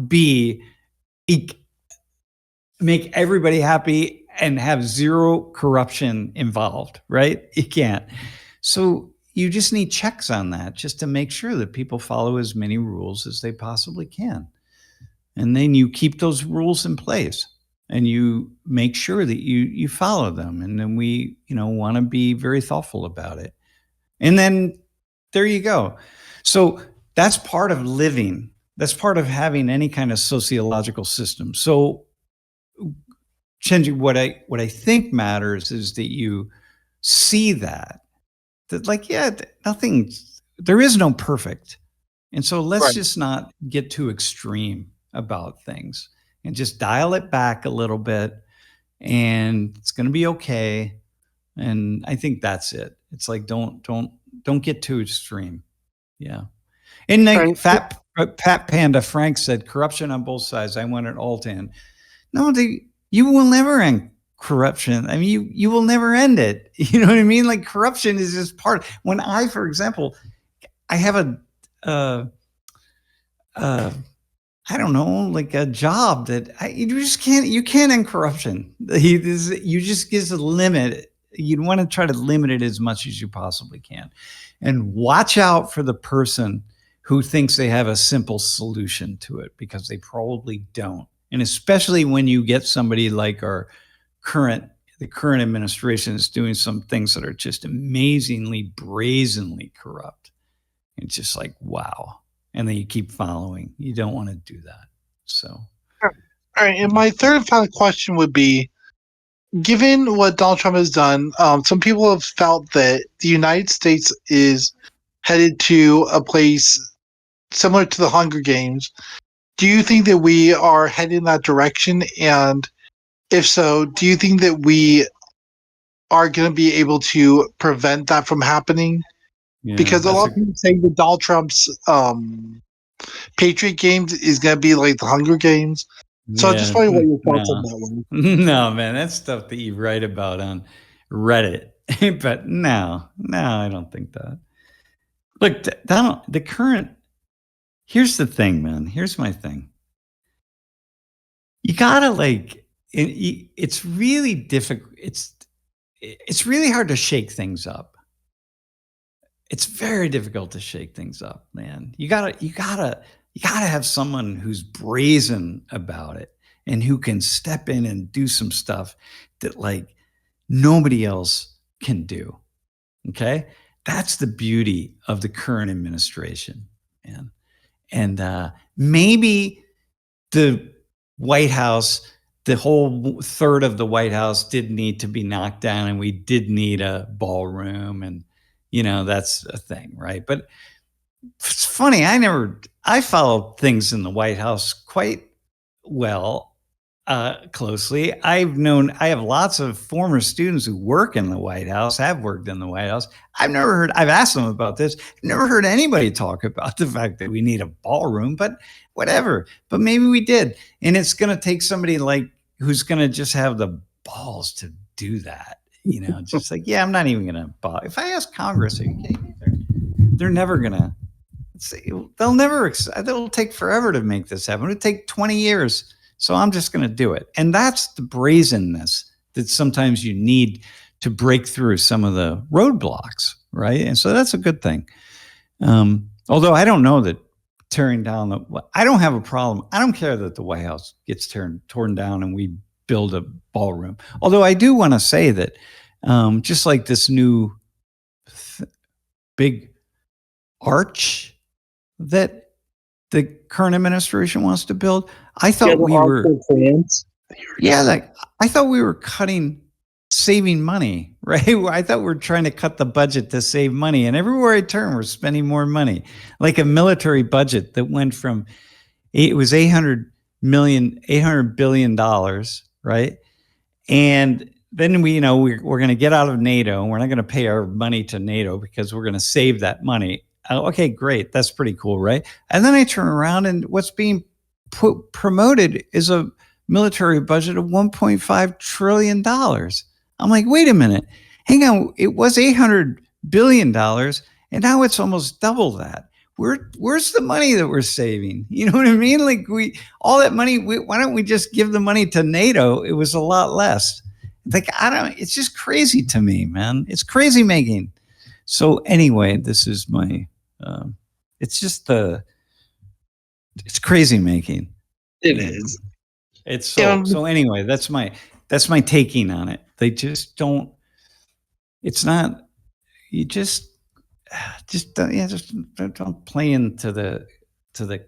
make everybody happy and have zero corruption involved, right? You can't. So you just need checks on that, just to make sure that people follow as many rules as they possibly can. And then you keep those rules in place and you make sure that you follow them. And then we, want to be very thoughtful about it. And then there you go. So that's part of living. That's part of having any kind of sociological system. So, Kenji, what I think matters is that you see that like, yeah, there is no perfect. And so let's just not get too extreme about things and just dial it back a little bit, and it's going to be okay. And I think that's it. It's like, don't get too extreme. Yeah. And like Fat Panda Frank said, corruption on both sides. I want it all to end. No, you will never end corruption. I mean, you will never end it. You know what I mean? Like, corruption is just part. When for example, I have I don't know, like a job that you can't end corruption. You just get a limit. You want to try to limit it as much as you possibly can. And watch out for the person who thinks they have a simple solution to it, because they probably don't. And especially when you get somebody like the current administration is doing some things that are just amazingly, brazenly corrupt. It's just like, wow. And then you keep following. You don't want to do that. So. All right. And my third and final question would be, given what Donald Trump has done, some people have felt that the United States is headed to a place similar to the Hunger Games. Do you think that we are heading in that direction? And if so, do you think that we are going to be able to prevent that from happening? Yeah, because a lot of people say that Donald Trump's Patriot Games is going to be like the Hunger Games. So I just wondering what your thoughts on that one. No, man, that's stuff that you write about on Reddit. But no, I don't think that. Look, Donald, here's the thing, man. Here's my thing. You gotta it's really difficult. It's really hard to shake things up. It's very difficult to shake things up, man. You gotta have someone who's brazen about it and who can step in and do some stuff that like nobody else can do. Okay. That's the beauty of the current administration, man. And maybe the White House, the whole third of the White House did need to be knocked down, and we did need a ballroom, and that's a thing, right? But it's funny, I followed things in the White House quite well, closely. I have lots of former students who work in the White House, have worked in the White House. I've asked them about this. I've never heard anybody talk about the fact that we need a ballroom, but whatever. But maybe we did. And it's going to take somebody like who's going to just have the balls to do that. Just like, yeah, I'm not even going to if I ask Congress, are you kidding me? They're never going to. It'll take forever to make this happen. It'll take 20 years. So I'm just going to do it. And that's the brazenness that sometimes you need to break through some of the roadblocks, right? And so that's a good thing. Although I don't know that tearing down I don't have a problem. I don't care that the White House gets torn down and we build a ballroom. Although I do want to say that just like this new big arch that the current administration wants to build, I thought I thought we were saving money, right? I thought we were trying to cut the budget to save money, and everywhere I turn, we're spending more money. Like a military budget that went from it was $800 billion, right? And then we're going to get out of NATO, and we're not going to pay our money to NATO because we're going to save that money. Okay, great. That's pretty cool, right? And then I turn around and what's being promoted is a military budget of $1.5 trillion. I'm like, wait a minute. Hang on. It was $800 billion, and now it's almost double that. Where's the money that we're saving? You know what I mean? Like all that money, why don't we just give the money to NATO? It was a lot less. Like, it's just crazy to me, man. It's crazy making. So anyway, this is my, it's crazy making. It is. It's so anyway, that's my taking on it. They just don't, it's not, you just don't play into the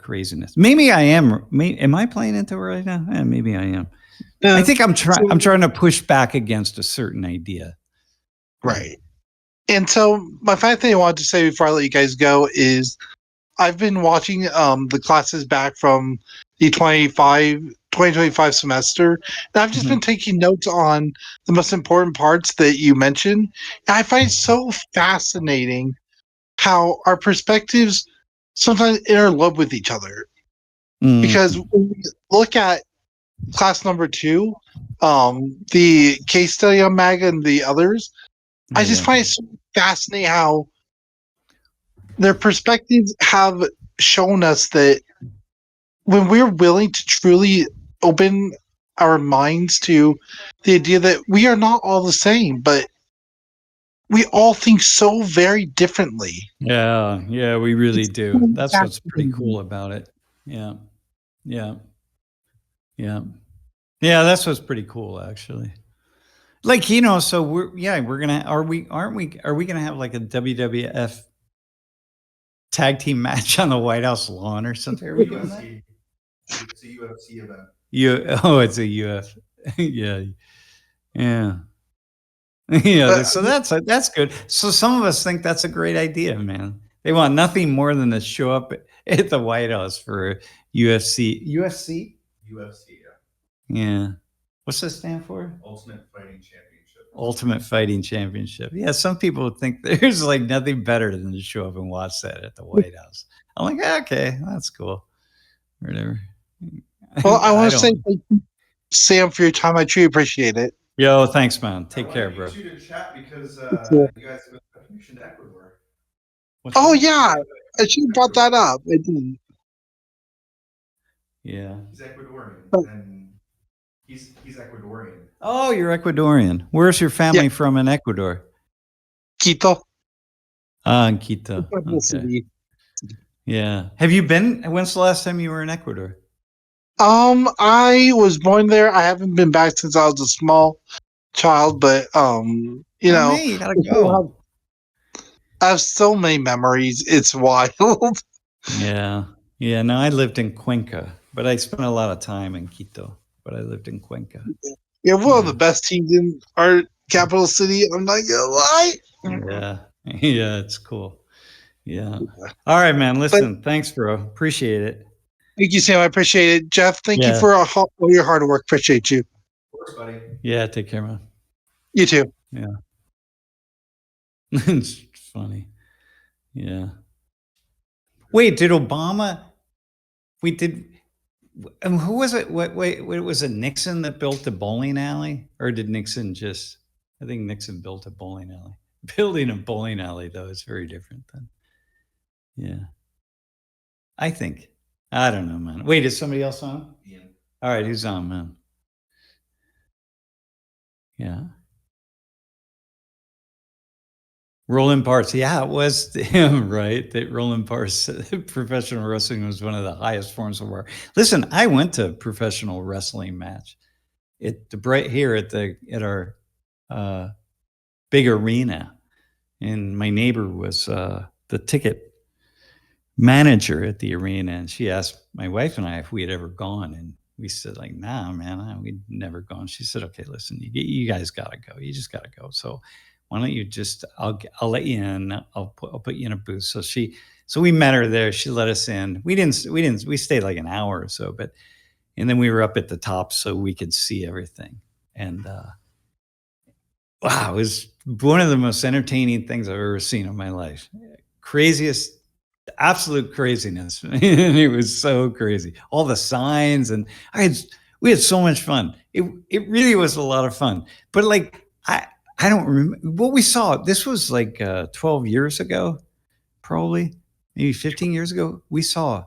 craziness. Maybe I am. Am I playing into it right now? Maybe I am. I think I'm trying to push back against a certain idea. Right. And so my final thing I wanted to say before I let you guys go is I've been watching the classes back from the 2025 semester, and I've just been taking notes on the most important parts that you mentioned. And I find it so fascinating how our perspectives sometimes interlope with each other. Because when we look at class number 2, the case study on MAGA and the others, I just find it so fascinating how their perspectives have shown us that when we're willing to truly open our minds to the idea that we are not all the same, but we all think so very differently. Yeah, we really do. That's what's pretty cool about it. Yeah, that's what's pretty cool, actually. Like, so are we gonna have like a WWF tag team match on the White House lawn or something? Are we doing that? It's a UFC event. It's a UF. Yeah. So that's good. So some of us think that's a great idea, man. They want nothing more than to show up at the White House for UFC. UFC? UFC, yeah. What's that stand for? Ultimate Fighting Championship. Ultimate Fighting Championship. Yeah, some people think there's like nothing better than to show up and watch that at the White House. I'm like, okay, that's cool. Whatever. Well, I want to say thank you, Sam, for your time. I truly appreciate it. Yo, thanks, man. Take care, bro. I want to to chat because you guys have a connection to Ecuador. Yeah. I should have brought that up. I didn't. Yeah. He's Ecuadorian. And he's Ecuadorian. Oh, you're Ecuadorian. Where's your family from in Ecuador? Quito. In Quito. Okay. Yeah. Have you been? When's the last time you were in Ecuador? I was born there. I haven't been back since I was a small child, but you gotta go. I have so many memories. It's wild. Yeah. No, I lived in Cuenca, but I spent a lot of time in Quito. But I lived in Cuenca. Yeah, one of the best teams in our capital city. I'm not gonna lie. Yeah, it's cool. Yeah. All right, man. Listen, thanks, bro. Appreciate it. Thank you, Sam. I appreciate it. Jeff, thank you Yeah. for all your hard work. Appreciate you. Of course, buddy. Yeah, take care, man. You too. Yeah. It's funny. Yeah. Wait, did Obama? We did. Who was it? Wait, was it Nixon that built the bowling alley, or did Nixon just? I think Nixon built a bowling alley. Building a bowling alley, though, is very different than. Yeah. I think. I don't know, man. Wait, is somebody else on? Yeah. All right, who's on, man? Yeah. Roland Parks. Yeah, it was him, right? That Roland Parks, professional wrestling was one of the highest forms of war. Listen, I went to a professional wrestling match at the here at our big arena, and my neighbor was the ticket manager at the arena, and she asked my wife and I if we had ever gone, and we said like, nah, man, we'd never gone. She said, okay, listen, you guys gotta go. You just gotta go. So why don't you just, I'll let you in. I'll put you in a booth. So we met her there. She let us in. We stayed like an hour or so, and then we were up at the top so we could see everything. And wow, it was one of the most entertaining things I've ever seen in my life. Craziest, absolute craziness. It was so crazy. All the signs, and we had so much fun. It really was a lot of fun. But like I don't remember what we saw. This was like 12 years ago, probably maybe 15 years ago. We saw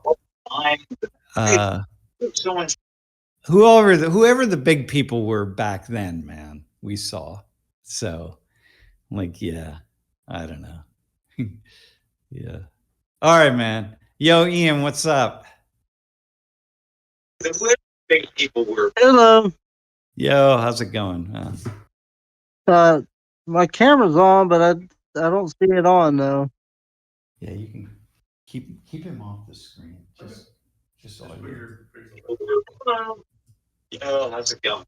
whoever the big people were back then, man. We saw. So like, yeah, I don't know. Yeah. All right, man. Yo, Ian, what's up? Big people were. Hello. Yo, how's it going? My camera's on, but I don't see it on though. Yeah, you can keep him off the screen. Just audio. Hello. Yo, how's it going?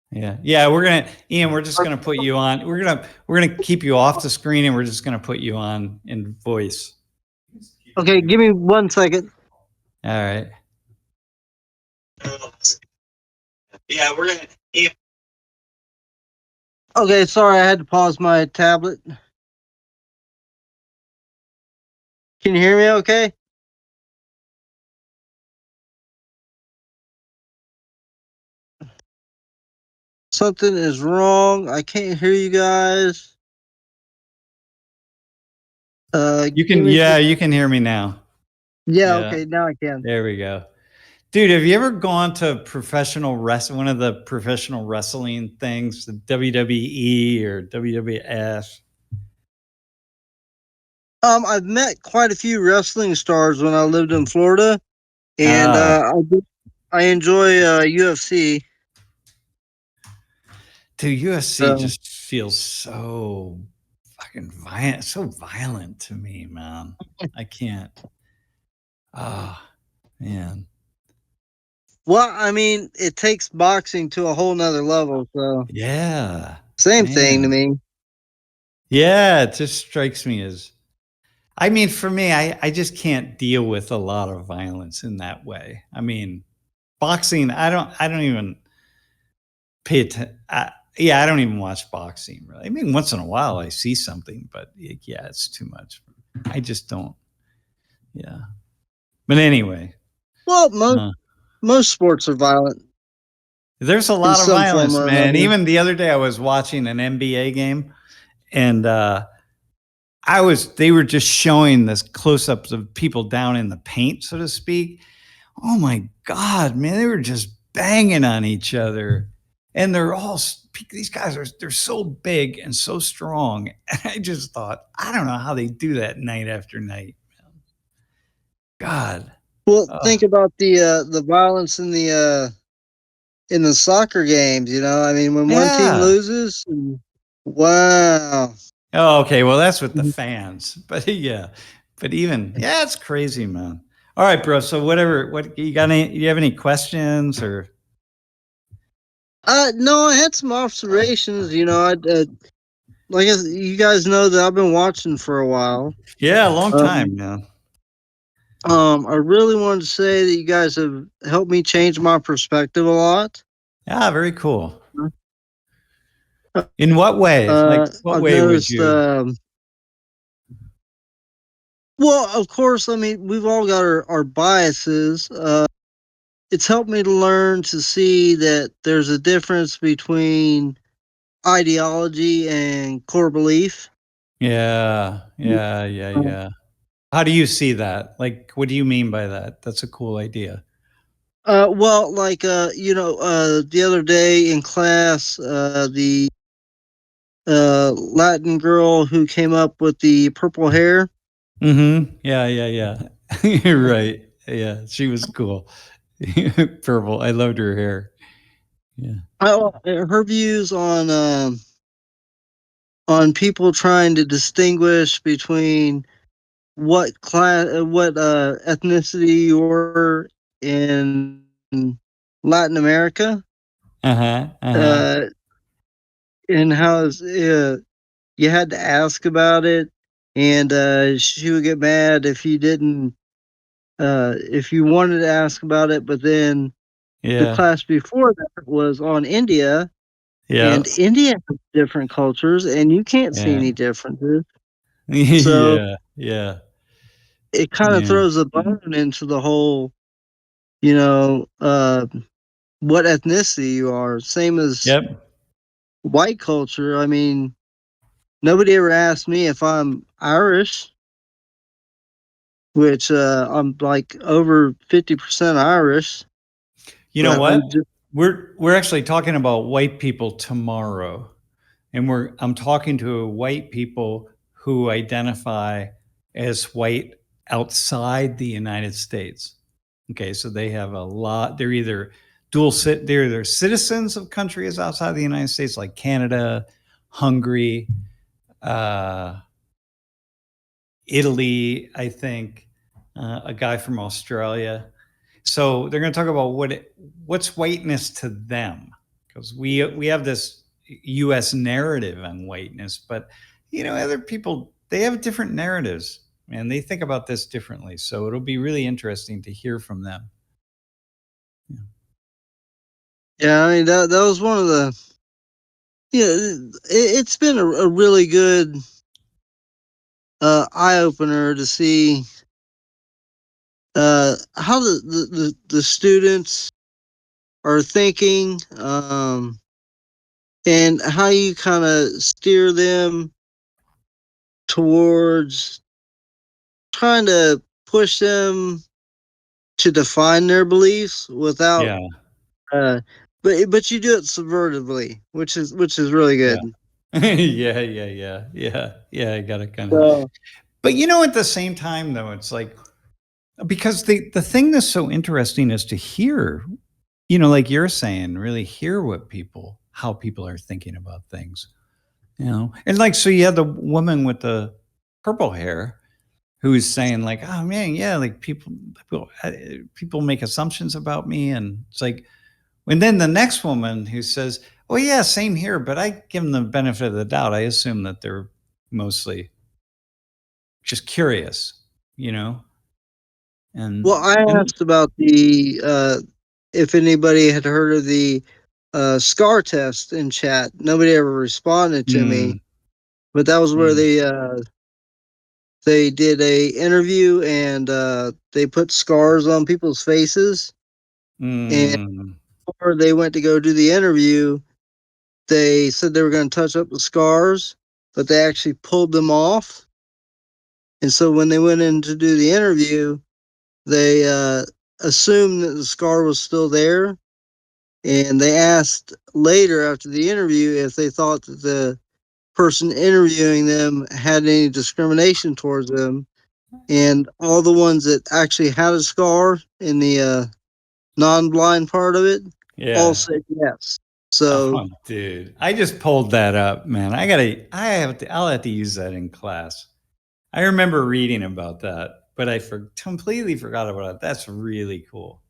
Yeah. We're just gonna put you on. We're gonna keep you off the screen, and we're just gonna put you on in voice. Okay, give me 1 second. All right. Yeah, Okay, sorry, I had to pause my tablet. Can you hear me okay? Something is wrong. I can't hear you guys. You can hear me now. Yeah, okay, now I can. There we go. Dude, have you ever gone to one of the professional wrestling things, the WWE or WWF? I've met quite a few wrestling stars when I lived in Florida, and I enjoy UFC. Dude, UFC just feels so fucking violent to me, man. I can't. Oh, man. Well, I mean, it takes boxing to a whole nother level, so yeah. Same thing to me. Yeah, it just strikes me as, I mean, for me, I just can't deal with a lot of violence in that way. I mean, boxing, I don't even pay attention. I don't even watch boxing really. I mean, once in a while I see something, but yeah, it's too much. I just don't. Yeah. But anyway. Well, most sports are violent. There's a lot of violence, man. Even the other day I was watching an NBA game, and they were just showing this close-ups of people down in the paint, so to speak. Oh my God, man, they were just banging on each other. And these guys they're so big and so strong. And I just thought, I don't know how they do that night after night. God. Well, think about the violence in the soccer games, you know? I mean, when one team loses, wow. Oh, okay. Well, that's with the fans. But yeah. But even, it's crazy, man. All right, bro. So you have any questions or? No, I had some observations. You know, like you guys know that I've been watching for a while. Yeah, a long time, man. I really wanted to say that you guys have helped me change my perspective a lot. Ah, very cool. In what way? Like, what I've way would noticed. you? Well, of course, I mean we've all got our biases. It's helped me to learn to see that there's a difference between ideology and core belief. Yeah, yeah, yeah, Uh, yeah. How do you see that? Like, what do you mean by that? That's a cool idea. well, like the other day in class, the Latin girl who came up with the purple hair. Mm-hmm. Yeah, yeah, yeah. You're right. Yeah, she was cool. Purple. I loved her hair. Yeah. Her views on people trying to distinguish between what class, what ethnicity you were in Latin America, Uh-huh. Uh-huh. uh, and how you had to ask about it, and she would get mad if you didn't, if you wanted to ask about it, but then the Yeah. class before that was on India, Yeah. and India has different cultures, and you can't see Yeah. any differences. So Yeah. Yeah. it kind of Yeah. throws a bone into the whole, you know, what ethnicity you are. Same as Yep. white culture. I mean, nobody ever asked me if I'm Irish, which I'm like over 50% Irish, You know but what? I'm just We're actually talking about white people tomorrow. And I'm talking to white people who identify as white outside the United States. Okay, so they have a lot. They're either they're either citizens of countries outside the United States, like Canada, Hungary, uh, Italy. I think a guy from Australia. So they're going to talk about what's whiteness to them, because we have this U.S. narrative on whiteness, but other people, they have different narratives and they think about this differently. So it'll be really interesting to hear from them. Yeah. yeah. I mean that was one of the it's been a really good eye opener to see how the students are thinking, and how you kind of steer them towards trying to push them to define their beliefs without Yeah. uh but you do it subvertively, which is really Yeah. good. Yeah. Yeah. Yeah. Yeah. Yeah. I got to kind of, So but at the same time though, it's like, because the thing that's so interesting is to hear, like you're saying, really hear how people are thinking about things, and like, so you had the woman with the purple hair who's saying like, oh man, yeah, like people make assumptions about me, and it's like, and then the next woman who says, oh yeah, same here, but I give them the benefit of the doubt. I assume that they're mostly just curious, you know well, I and asked about the if anybody had heard of the scar test in chat. Nobody ever responded to me, mm, but that was where mm, they did a interview, and they put scars on people's faces, and mm, before they went to go do the interview, they said they were going to touch up the scars, but they actually pulled them off. And so when they went in to do the interview, they assumed that the scar was still there. And they asked later after the interview if they thought that the person interviewing them had any discrimination towards them. And all the ones that actually had a scar in the non-blind part of it all yeah. said yes. So Oh, dude, I just pulled that up, man. I'll have to use that in class. I remember reading about that, but completely forgot about it. That's really cool.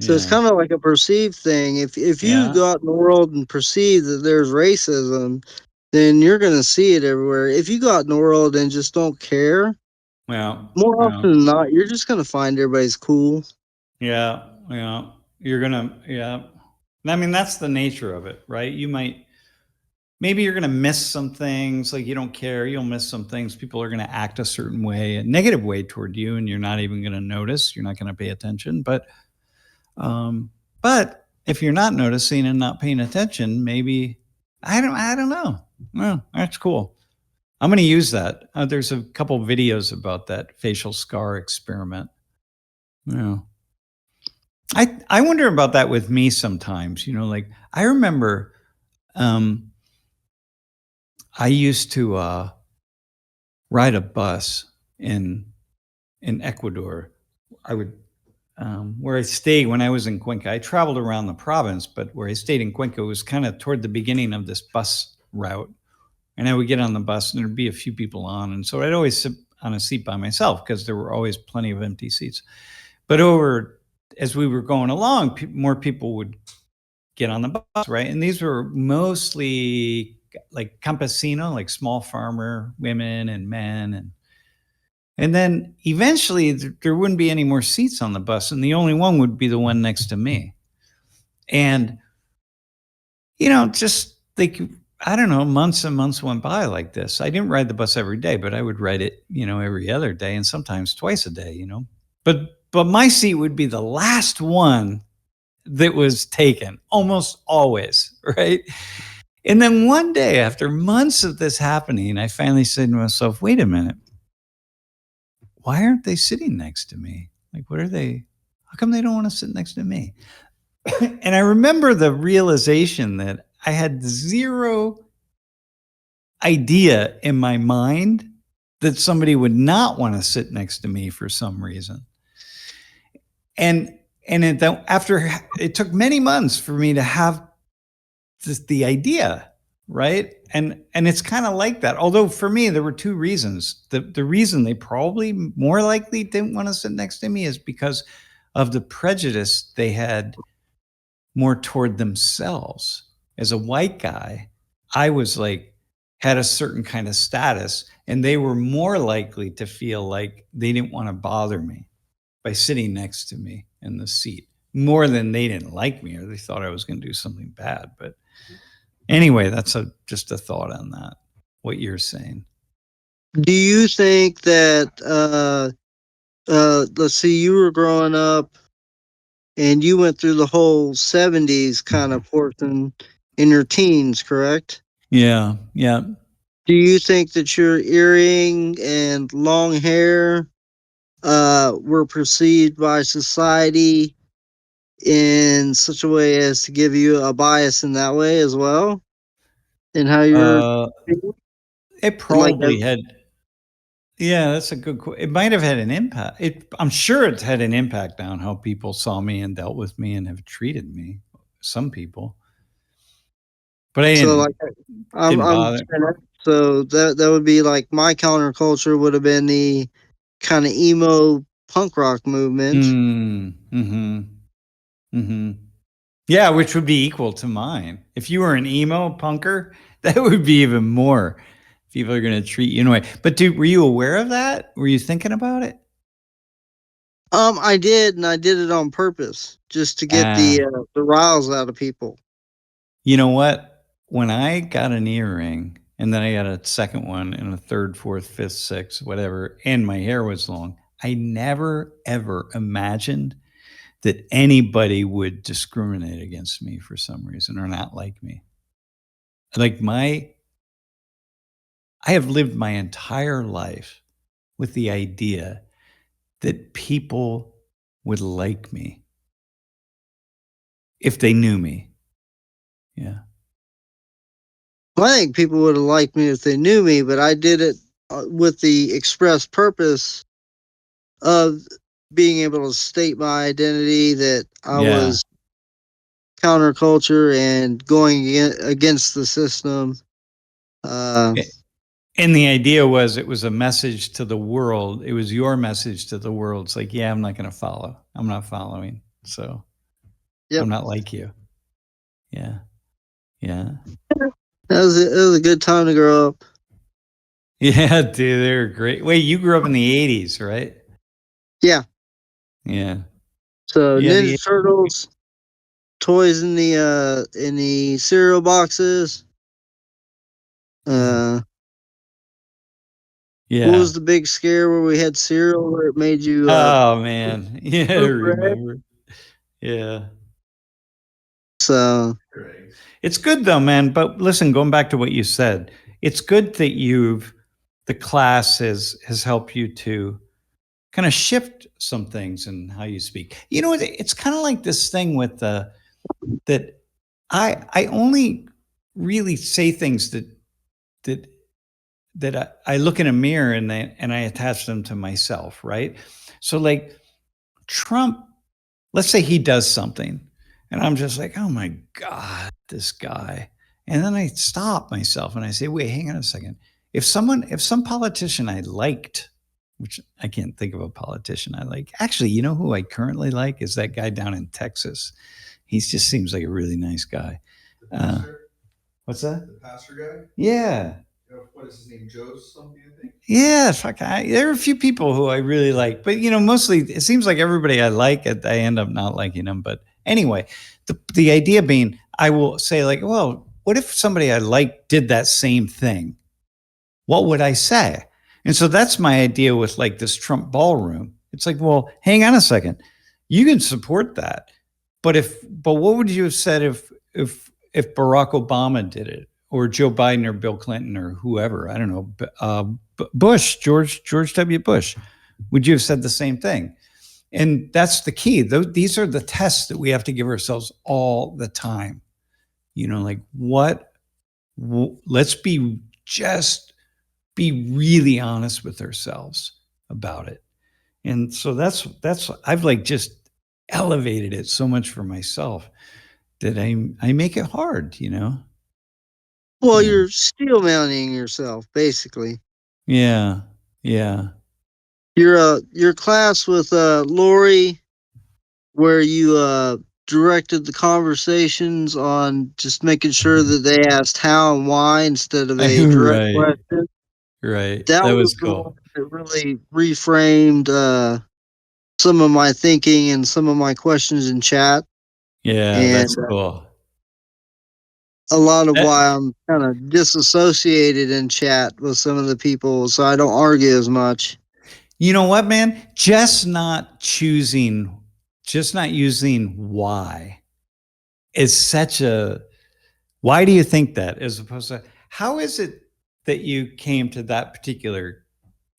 So it's Yeah. kind of like a perceived thing. If you Yeah. go out in the world and perceive that there's racism, then you're going to see it everywhere. If you go out in the world and just don't care, Well, More yeah, often than not, you're just gonna find everybody's cool. yeah, yeah. You're gonna, yeah. I mean, that's the nature of it, right? You might, maybe you're gonna miss some things, like you don't care. You'll miss some things. People are gonna act a certain way, a negative way toward you, and you're not even gonna notice. You're not gonna pay attention. Um, but if you're not noticing and not paying attention, maybe I don't know. Well, that's cool. I'm going to use that. There's a couple videos about that facial scar experiment. Yeah. I wonder about that with me sometimes, like I remember um I used to ride a bus in Ecuador. I would where I stayed when I was in Cuenca. I traveled around the province, but where I stayed in Cuenca was kind of toward the beginning of this bus route. And I would get on the bus and there'd be a few people on. And so I'd always sit on a seat by myself because there were always plenty of empty seats. But as we were going along, more people would get on the bus, right? And these were mostly like campesino, like small farmer women and men. And then eventually there wouldn't be any more seats on the bus. And the only one would be the one next to me. And, just like, I don't know, months and months went by like this. I didn't ride the bus every day, but I would ride it, every other day and sometimes twice a day. But my seat would be the last one that was taken almost always, right? And then one day, after months of this happening, I finally said to myself, wait a minute, why aren't they sitting next to me? Like, what are they? How come they don't want to sit next to me? And I remember the realization that I had zero idea in my mind that somebody would not want to sit next to me for some reason. And after it took many months for me to have the idea, right? And it's kind of like that. Although for me, there were two reasons. The reason they probably more likely didn't want to sit next to me is because of the prejudice they had more toward themselves. As a white guy, I was like, had a certain kind of status, and they were more likely to feel like they didn't want to bother me by sitting next to me in the seat more than they didn't like me or they thought I was going to do something bad. But anyway, that's just a thought on that, what you're saying. Do you think that let's see, you were growing up and you went through the whole 70s kind of portion in your teens, correct? Yeah. Yeah. Do you think that your earring and long hair were perceived by society in such a way as to give you a bias in that way as well? In how you're Uh, it like probably had. Yeah, that's a good. It might have had an impact. I'm sure it's had an impact on how people saw me and dealt with me and have treated me. Some people, but I so didn't like I'm bother. so that would be like my counterculture would have been the kind of emo punk rock movement. Mm-hmm. Mm-hmm. Yeah, which would be equal to mine. If you were an emo punker, that would be even more. People are going to treat you in a way. But were you aware of that? Were you thinking about it? I did, and I did it on purpose just to get Ah, the riles out of people. you know what? When I got an earring and then I got a second one and a third, fourth, fifth, sixth, whatever, and my hair was long, I never, ever imagined that anybody would discriminate against me for some reason or not like me. Like I have lived my entire life with the idea that people would like me if they knew me. Yeah. Well, I think people would have liked me if they knew me, but I did it with the express purpose of being able to state my identity that I Yeah. was counterculture and going against the system. Uh, And the idea was it was a message to the world. It was your message to the world. It's like, yeah, I'm not going to follow. I'm not following. So yep, I'm not like you. Yeah. Yeah. it was a good time to grow up. Yeah, dude, they're great. Wait, you grew up in the 80s, right? Yeah. Yeah. So Yeah, Ninja Turtles, toys in the cereal boxes. What yeah. was the big scare where we had cereal where it made you Oh man. Yeah, I poop red? remember. Yeah. So Eggs. It's good though, man. But listen, going back to what you said, it's good that the class has helped you to kind of shift some things in how you speak. You know, it's kind of like this thing with that I only really say things that I look in a mirror and I attach them to myself, right? So like Trump, let's say he does something and I'm just like, oh my God, this guy. And then I stop myself and I say, wait, hang on a second. If some politician I liked, which I can't think of a politician I like. Actually, you know who I currently like is that guy down in Texas. He just seems like a really nice guy. The pastor, What's that? the pastor guy. Yeah. What is his name? Joe something, I think. Yeah, there are a few people who I really like, but mostly it seems like everybody I like, I end up not liking them. But anyway, the idea being, I will say like, well, what if somebody I like did that same thing? What would I say? And so that's my idea with like this Trump ballroom. It's like, well, hang on a second, you can support that, but what would you have said if Barack Obama did it, or Joe Biden, or Bill Clinton, or whoever? I don't know, Bush, George W. Bush. Would you have said the same thing? And that's the key. These are the tests that we have to give ourselves all the time. Like let's be really honest with ourselves about it. And so that's I've like just elevated it so much for myself that I make it hard. well, Yeah. you're steel mounting yourself, basically. Yeah. Yeah. Your class with Lori, where you directed the conversations on just making sure that they asked how and why instead of a direct Right. question. Right. That That was was the one cool. that really reframed some of my thinking and some of my questions in chat, Yeah, and that's cool. a lot of That- why I'm kind of disassociated in chat with some of the people, so I don't argue as much. You know what, man? Just not using why is such a. Why do you think that, as opposed to how is it that you came to that particular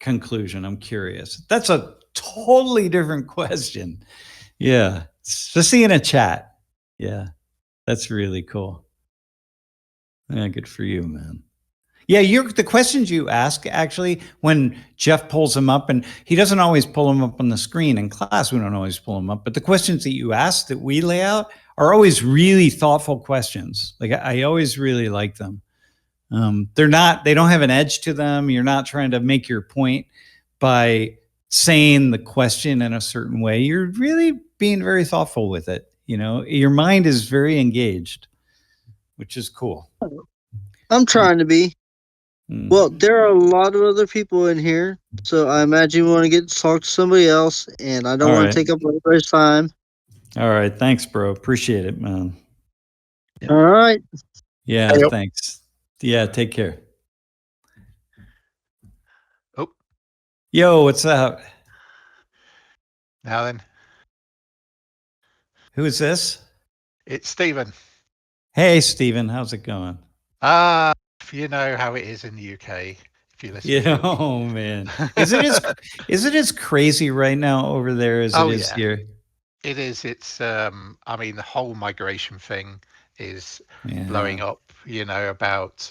conclusion? I'm curious. That's a totally different question. Yeah. So see in a chat. Yeah. That's really cool. Yeah, good for you, man. Yeah, the questions you ask actually when Jeff pulls them up, and he doesn't always pull them up on the screen in class. We don't always pull them up, but the questions that you ask that we lay out are always really thoughtful questions. Like I always really like them. They don't have an edge to them. You're not trying to make your point by saying the question in a certain way. You're really being very thoughtful with it. Your mind is very engaged, which is cool. I'm trying to be. Mm. Well, there are a lot of other people in here, so I imagine you want to get to talk to somebody else, and I don't All want right. to take up everybody's time. All right. Thanks, bro. Appreciate it, man. Yeah. All right. Yeah. Yep. Thanks. Yeah. Take care. Oh, Yo, what's up? now then, Who is this? it's Stephen. Hey, Steven. How's it going? You know how it is in the UK. If you listen, Yeah. to Oh, man. Is it as crazy right now over there as Oh, it is yeah. here? it is. It's. I mean, the whole migration thing is blowing Yeah. up. About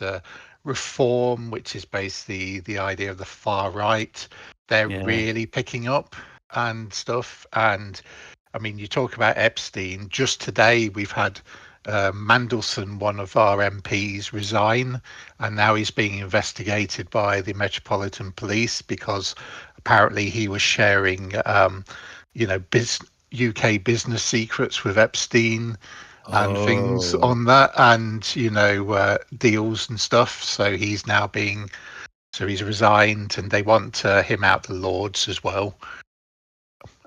reform, which is basically the idea of the far right. They're Yeah. really picking up and stuff. And I mean, you talk about Epstein. Just today, we've had Mandelson, one of our MPs, resign, and now he's being investigated by the Metropolitan Police because apparently he was sharing, UK business secrets with Epstein and things Oh. on that, and deals and stuff. So he's now being So he's resigned, and they want him out the Lords as well.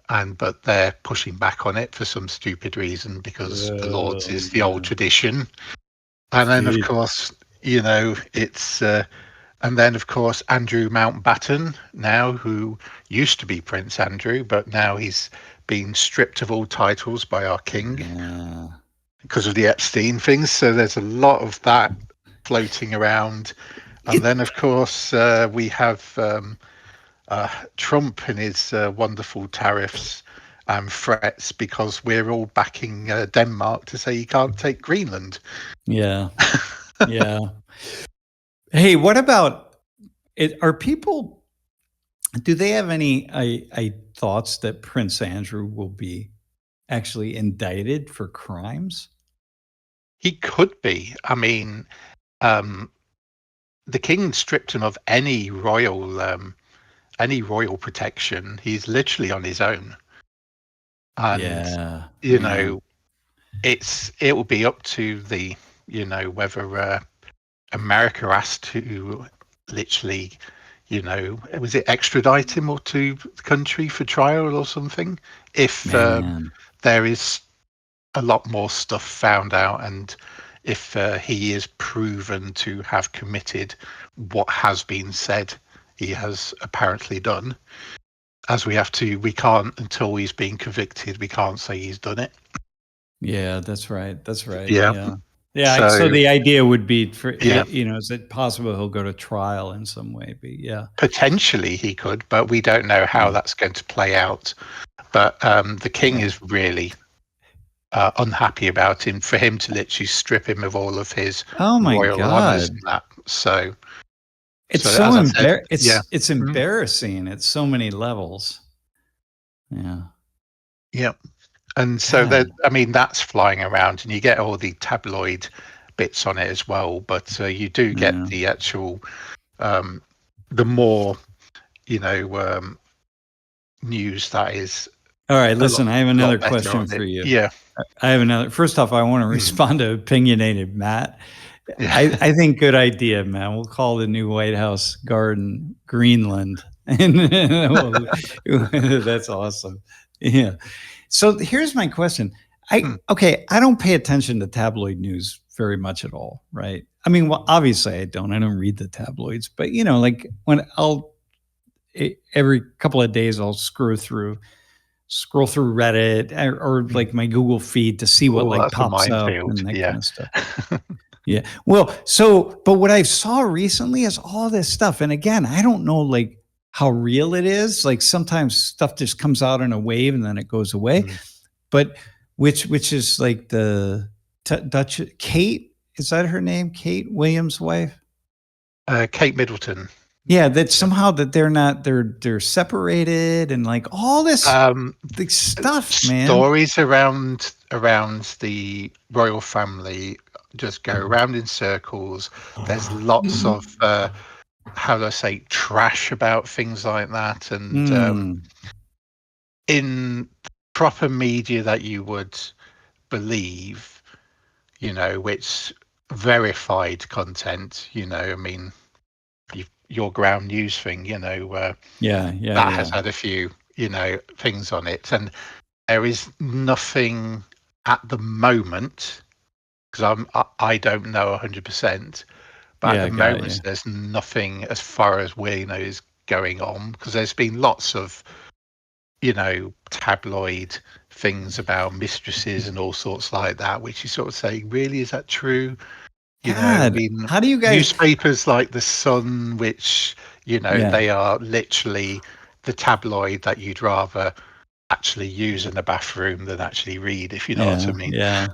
But they're pushing back on it for some stupid reason because the Lords is the old tradition. And then, of course, it's and then, of course, Andrew Mountbatten now, who used to be Prince Andrew, but now he's been stripped of all titles by our king because of the Epstein things. So there's a lot of that floating around. And then, of course, we have Trump and his wonderful tariffs and threats because we're all backing Denmark to say you can't take Greenland. Yeah. Yeah. Hey, what about it? Are people, do they have any thoughts that Prince Andrew will be actually indicted for crimes? He could be. I mean, the king stripped him of any royal protection. He's literally on his own. And it will be up to the whether America has to literally was it extradite him or to the country for trial or something if there is a lot more stuff found out, and if he is proven to have committed what has been said he has apparently done. As we can't, until he's been convicted, we can't say he's done it. Yeah, that's right. Yeah. So the idea would be for, is it possible he'll go to trial in some way? But potentially he could, but we don't know how that's going to play out. But the king is really unhappy about him, for him to literally strip him of all of his royal honors and that. So it's it's embarrassing at so many levels. Yeah. And so that's flying around, and you get all the tabloid bits on it as well. But you do get the actual, the more, news that is. All right, listen, I have another question for you. Yeah. I have another. First off, I want to respond to opinionated Matt. Yeah. I think good idea, man. We'll call the new White House garden Greenland. And that's awesome. Yeah. So here's my question. I don't pay attention to tabloid news very much at all, right? I mean, well, obviously I don't read the tabloids, but like when every couple of days I'll scroll through Reddit or like my Google feed to see what pops up and that kind of stuff. Yeah. Well, but what I saw recently is all this stuff. And again, I don't know like how real it is. Like sometimes stuff just comes out in a wave and then it goes away. But which is like the Dutch Kate, is that her name? Kate Williams' wife? Kate Middleton. Yeah, that somehow that they're separated and like all this stuff, man. Stories around the royal family just go around in circles. There's lots of how do I say, trash about things like that, and in proper media that you would believe, it's verified content. I mean, your ground news thing, that has had a few, things on it, and there is nothing at the moment, because I don't know 100%, but at the moment there's nothing as far as we know is going on, because there's been lots of tabloid things about mistresses and all sorts like that, which you sort of say, really, is that true? How do you guys? Newspapers like The Sun, which they are literally the tabloid that you'd rather actually use in a bathroom than actually read, if you know what I mean. Yeah.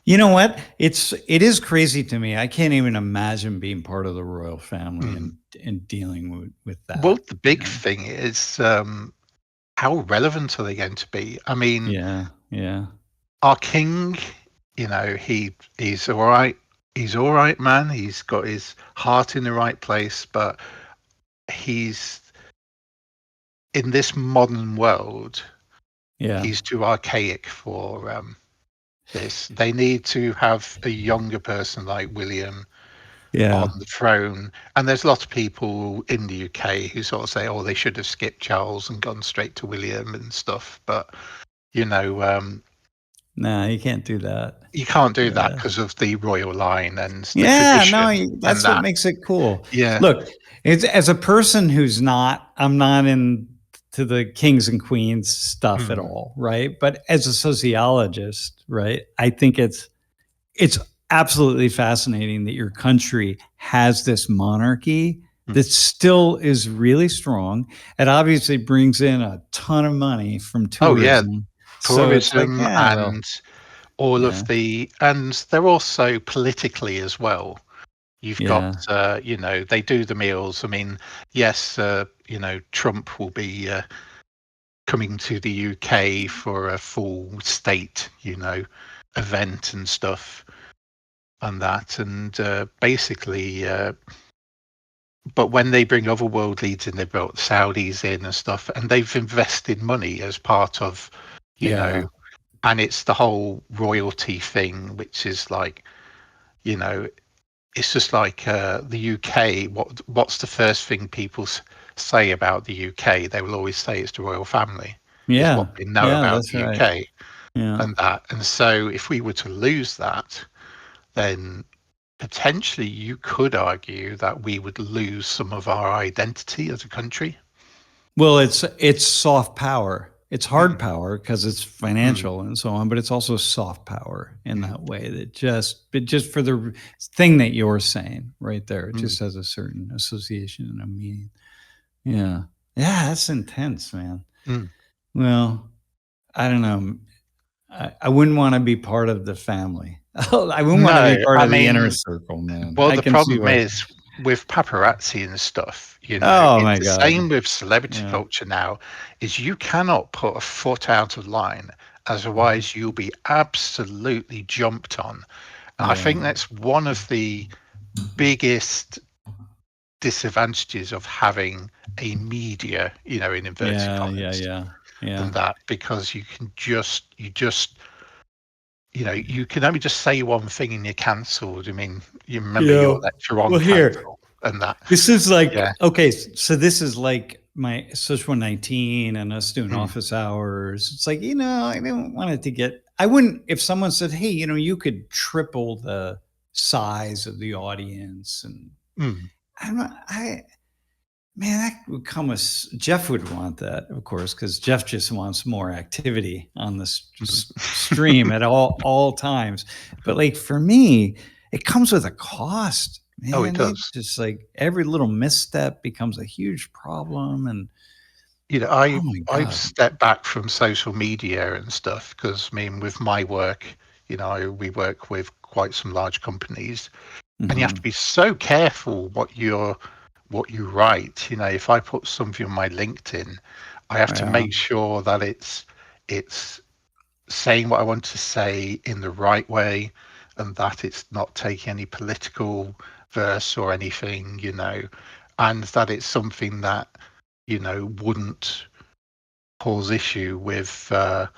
You know what? It is crazy to me. I can't even imagine being part of the royal family and dealing with that. Well, the big thing is how relevant are they going to be? I mean, our king, he's all right. He's all right, man. He's got his heart in the right place, but he's in this modern world. He's too archaic for this. They need to have a younger person like William Yeah. on the throne. And there's a lot of people in the UK who sort of say, oh, they should have skipped Charles and gone straight to William and stuff. But, you know, No, you can't do that. you can't do that Yeah. because of the royal line and the Yeah, tradition. no, and that's what that. makes it cool. Yeah. Look, it's as a person who's not, I'm not into the kings and queens stuff at all, right? But as a sociologist, right, I think it's absolutely fascinating that your country has this monarchy that still is really strong. It obviously brings in a ton of money from Oh, yeah. tourism. So it's like, Tourism yeah, well, and all yeah, of the, and they're also politically as well. You've got, yeah, you know, they do the meals. I mean, yes, you know, Trump will be coming to the UK for a full state, you know, event and stuff and that. And basically, but when they bring other world leaders in, they brought Saudis in and stuff, and they've invested money as part of, you know, yeah, and it's the whole royalty thing, which is like, you know, it's just like the UK. What's the first thing people say about the UK? They will always say it's the royal family. Is yeah, what they know yeah, about that's the right. UK Yeah. and that. And so, if we were to lose that, then potentially you could argue that we would lose some of our identity as a country. Well, it's soft power. It's hard power because it's financial and so on, but it's also soft power in that way that just for the thing that you're saying right there, it just has a certain association and a meaning. Yeah. Yeah, that's intense, man. Well, I don't know. I wouldn't want to be part of the family. I wouldn't want to be No, part I of the inner mean, circle, man. well, I the can see problem why. is with paparazzi and stuff, you know, Oh it's my the God. same with celebrity Yeah. culture now, is you cannot put a foot out of line, otherwise you'll be absolutely jumped on. And I Yeah. think that's one of the biggest disadvantages of having a media, you know, in inverted Yeah. Yeah. commas, Yeah. Yeah. and that, because you just you know, you can only just say one thing and you're cancelled. I mean, you remember Yeah. your lecture on Well, here, cancel and that. this is Yeah. like, okay, so this is like my Social 19 and us doing Mm, office hours. It's like, I didn't want it to get, I wouldn't, if someone said, hey, you could triple the size of the audience. And mm, I'm not, man, that would come with, Jeff would want that, of course, because Jeff just wants more activity on this stream at all times. But like for me, it comes with a cost, Oh, it man. It does. just like every little misstep becomes a huge problem. And You know, oh my I've God. stepped back from social media and stuff because I mean, with my work, you know, we work with quite some large companies, and you have to Mhm. be so careful what you write. You know, if I put something on my LinkedIn, I have to Yeah. make sure that it's saying what I want to say in the right way, and that it's not taking any political verse or anything, you know, and that it's something that, you know, wouldn't cause issue with some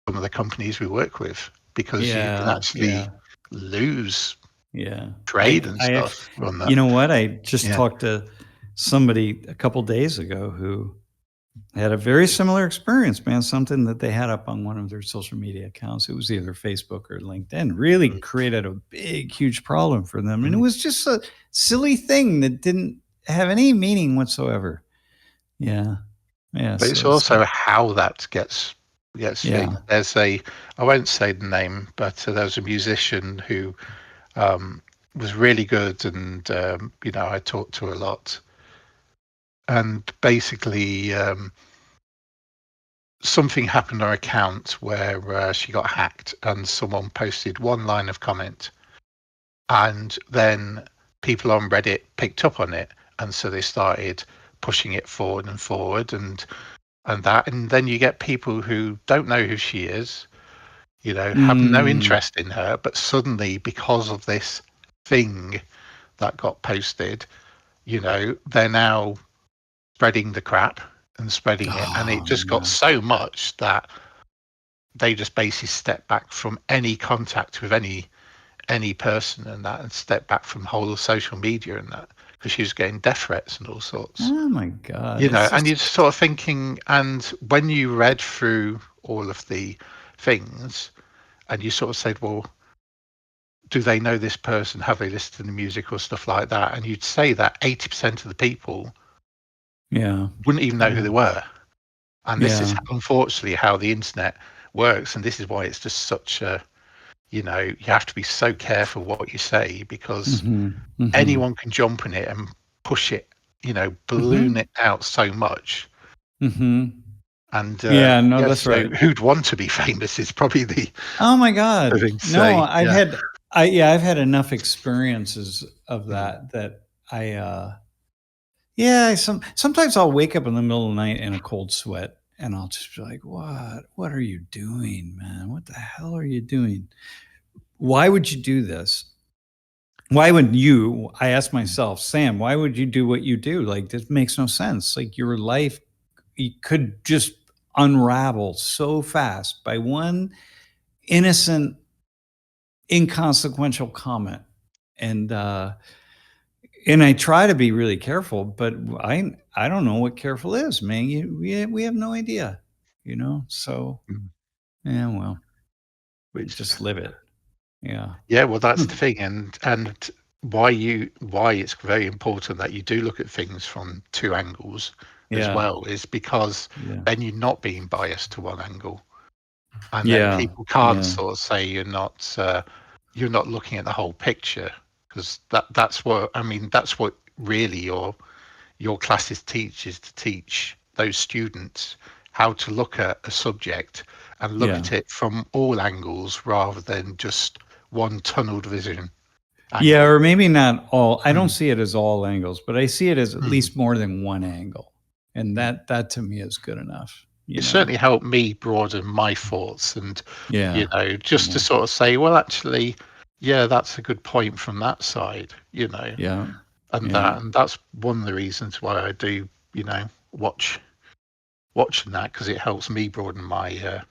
of the companies we work with, because you can Yeah. actually Yeah. lose Yeah. trade and I stuff actually, on that. you know what? I just Yeah. talked to somebody a couple days ago who had a very similar experience, man. Something that they had up on one of their social media accounts. It was either Facebook or LinkedIn. Really Mm, created a big, huge problem for them. And it mm. was just a silly thing that didn't have any meaning whatsoever. Yeah. Yeah. But So it's it's also how that gets yeah. thing. I won't say the name, but there was a musician who um, was really good, and you know, I talked to a lot, and basically something happened on her account where she got hacked, and someone posted one line of comment, and then people on Reddit picked up on it, and so they started pushing it forward and forward, and that, and then you get people who don't know who she is, you know, have no Mm, interest in her, but suddenly, because of this thing that got posted, you know, they're now spreading the crap and spreading it, and it oh just got man. so much that they just basically stepped back from any contact with any any person and that, and stepped back from whole of social media and that, because she was getting death threats and all sorts. Oh my God. You know, It's and just- you're sort of thinking, and when you read through all of the things, and you sort of said, well, do they know this person? Have they listened to the music or stuff like that? And you'd say that 80% of the people yeah. wouldn't even know who they were. And this is Yeah. unfortunately how the internet works, and this is why it's just such a, you know, you have to be so careful what you say, because Mhm, mhm. anyone can jump on it and push it, you know, balloon it out so much. Mhm. And Yeah, no, yeah, that's so right. who'd want to be famous is probably the Oh my God. thing to No, say. I've Yeah. had I've had enough experiences of that I sometimes I'll wake up in the middle of the night in a cold sweat and I'll just be like, What are you doing, man? What the hell are you doing? Why would you do this? Why would you? I ask myself, Sam, why would you do what you do? Like, this makes no sense. Like, your life, you could just unravel so fast by one innocent, inconsequential comment. And I try to be really careful, but I don't know what careful is, man. We have no idea, you know. So Mm. yeah, well, Which, just live it. Yeah. yeah, well, that's the thing, and why it's very important that you do look at things from two angles as Yeah. well, is because Yeah. then you're not being biased to one angle, and then Yeah. people can't Yeah. sort of say you're not looking at the whole picture, because that's what I mean. That's what really your classes teach, is to teach those students how to look at a subject and look Yeah. at it from all angles rather than just one tunneled vision angle. Yeah, or maybe not all. I don't Mm. see it as all angles, but I see it as at Mm. least more than one angle, and that to me is good enough. You It know? certainly helped me broaden my thoughts, and Yeah. you know, just to sort of say, well, actually, yeah, that's a good point from that side, you know, Yeah. and Yeah. that's one of the reasons why I do, you know, watching that, because it helps me broaden my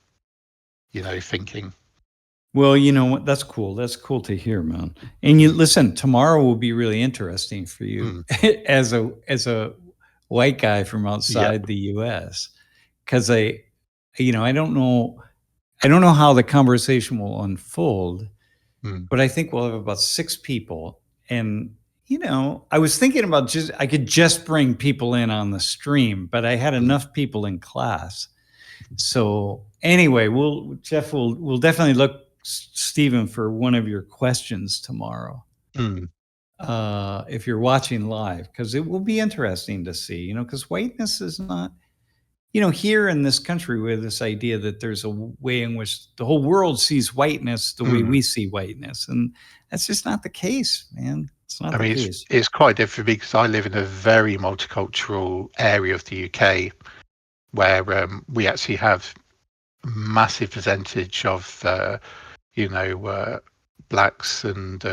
you know, thinking. Well, you know what? That's cool. That's cool to hear, man. And you listen, tomorrow will be really interesting for you as a white guy from outside the US. Because I don't know how the conversation will unfold, Mm. but I think we'll have about 6 people. And I was thinking about I could just bring people in on the stream, but I had enough people in class. So anyway, Jeff will definitely look, Stephen, for one of your questions tomorrow. Mm. If you're watching live, because it will be interesting to see, because whiteness is not, here in this country, we have this idea that there's a way in which the whole world sees whiteness the way we see whiteness. And that's just not the case, man. It's not the case. It's quite different, because I live in a very multicultural area of the UK where we actually have a massive percentage of, blacks and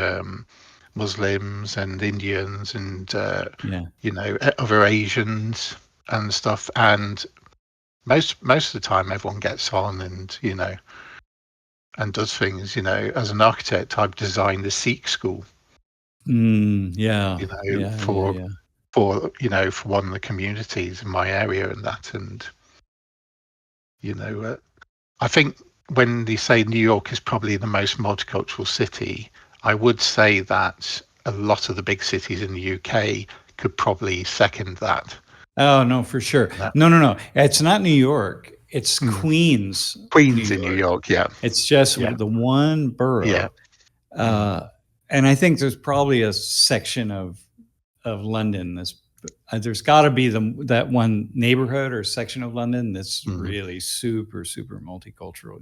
Muslims and Indians and, other Asians and stuff. And most of the time everyone gets on and, and does things. As an architect, I've designed the Sikh school, Yeah. for one of the communities in my area and that. And, I think when they say New York is probably the most multicultural city, I would say that a lot of the big cities in the UK could probably second that. Oh, no, for sure. Yeah. No. It's not New York. It's Queens. Queens in New York, yeah. It's just the one borough. Yeah. And I think there's probably a section of London there's got to be that one neighborhood or section of London that's really super, super multicultural,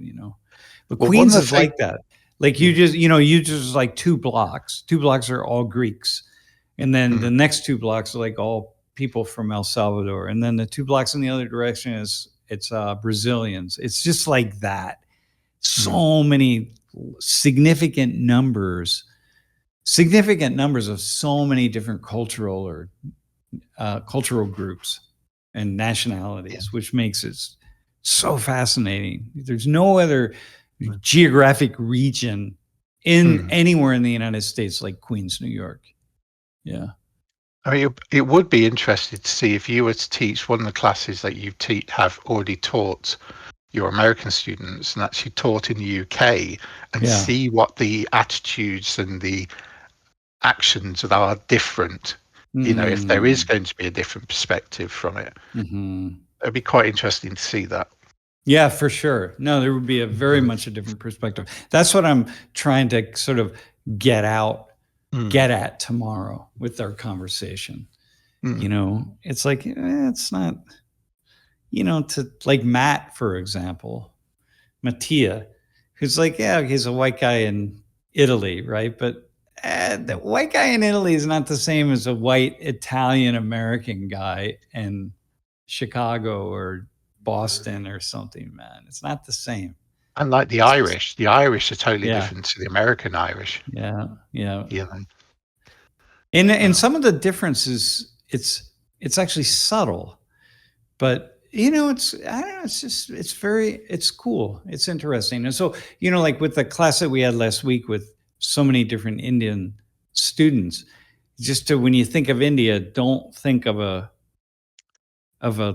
But Well, Queens is like that. Like you just like 2 blocks. 2 blocks are all Greeks. And then the next 2 blocks are like all people from El Salvador. And then the 2 blocks in the other direction it's Brazilians. It's just like that. So many significant numbers of so many different cultural groups and nationalities, which makes it so fascinating. There's no other geographic region in anywhere in the United States, like Queens, New York. Yeah. I mean, it would be interesting to see if you were to teach one of the classes that you have already taught your American students and actually taught in the UK, and Yeah. see what the attitudes and the actions that are different. You know, if there is going to be a different perspective from it, it'd be quite interesting to see that. Yeah, for sure. No, there would be a very much a different perspective. That's what I'm trying to sort of get at tomorrow with our conversation. You know, it's like, it's not, you know, to like Matt, for example, Mattia, who's like, yeah, he's a white guy in Italy, right? But the white guy in Italy is not the same as a white Italian American guy in Chicago or Boston or something, man. It's not the same. And like the Irish are totally different to the American Irish. Yeah, yeah. You know, And some of the differences, it's actually subtle, but you know, it's, I don't know, it's just, it's cool. It's interesting. And so, you know, like with the class that we had last week with so many different Indian students, just to, when you think of India, don't think of a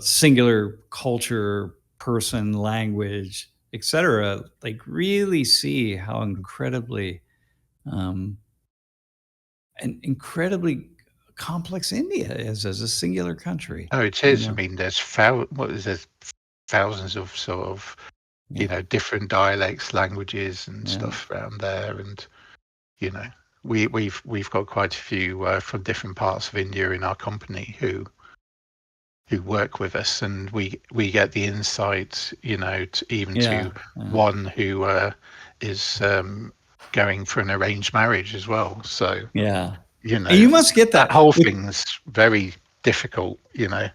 singular culture, person, language, etc. Like really see how incredibly and incredibly complex India is as a singular country. oh, it is. I mean, there's thousands of sort of, you know, different dialects, languages, and stuff around there, and you know, we've got quite a few from different parts of India in our company who work with us, and we get the insight, you know, to one who is going for an arranged marriage as well. So yeah, you know, you must get that whole thing's very difficult, you know,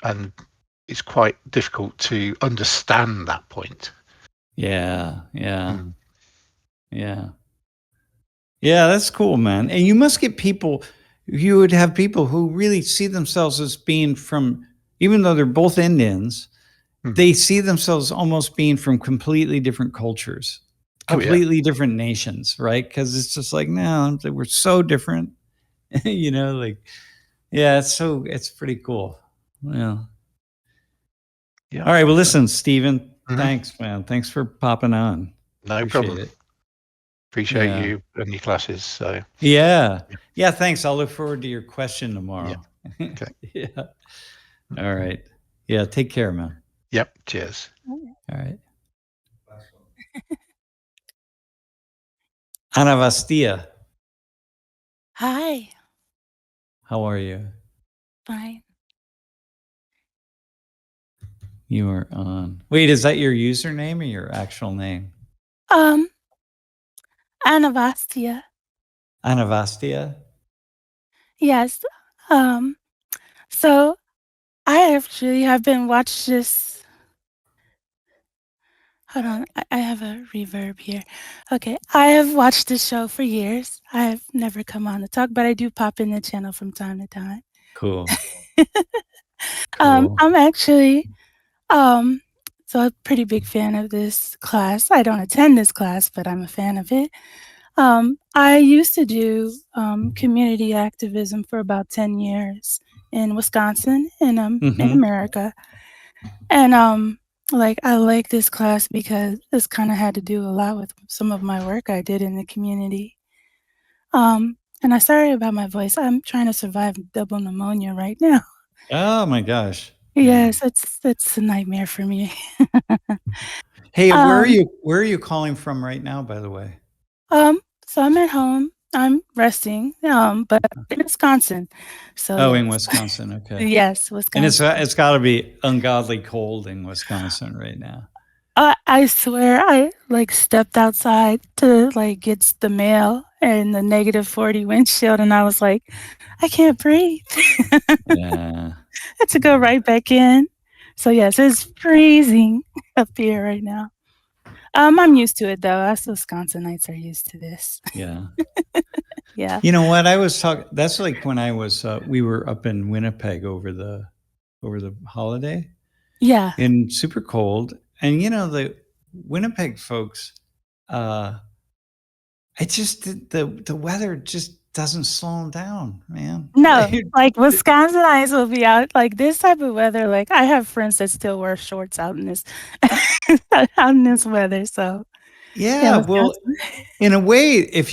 and it's quite difficult to understand that point. Yeah. That's cool, man. And you must get people. You would have people who really see themselves as being from, even though they're both Indians, they see themselves almost being from completely different cultures, completely different nations, right? Because it's just like, no, we're so different, you know, like, yeah, it's pretty cool. Yeah. Yeah. All right. Well, listen, Stephen, thanks, man. Thanks for popping on. No Appreciate problem. it. Appreciate you and your classes. So yeah. Thanks. I'll look forward to your question tomorrow. Yeah. Okay. Yeah. All right. Yeah. Take care, man. Yep. Cheers. All right. Anavastia, Hi. how are you? Fine. You are on. Wait, is that your username or your actual name? Anavastia. Anavastia? Yes. So I actually have been watched this. Hold on, I have a reverb here. Okay, I have watched this show for years. I have never come on to talk, but I do pop in the channel from time to time. Cool. I'm actually so a pretty big fan of this class. I don't attend this class, but I'm a fan of it. I used to do community activism for about 10 years in Wisconsin, in America. And like, I like this class because this kind of had to do a lot with some of my work I did in the community. And I'm sorry about my voice. I'm trying to survive double pneumonia right now. Oh my gosh. Yes, it's a nightmare for me. Hey, where are you calling from right now, by the way? So I'm at home. I'm resting. But in Wisconsin. So in Wisconsin. Okay. Yes, Wisconsin. And it's got to be ungodly cold in Wisconsin right now. I swear, I like stepped outside to like get the mail and the -40 windshield, and I was like, I can't breathe. Yeah. I had to go right back in. So yes, it's freezing up here right now. I'm used to it though. Us Wisconsinites are used to this. Yeah. Yeah. You know what? I was talking. That's like when I was. We were up in Winnipeg over the holiday. Yeah. And super cold. And you know, the Winnipeg folks, It just the weather just doesn't slow them down, man. No, like Wisconsinites will be out like this type of weather. Like I have friends that still wear shorts out in this out in this weather. So yeah, Yeah, well, Wisconsin. in a way, if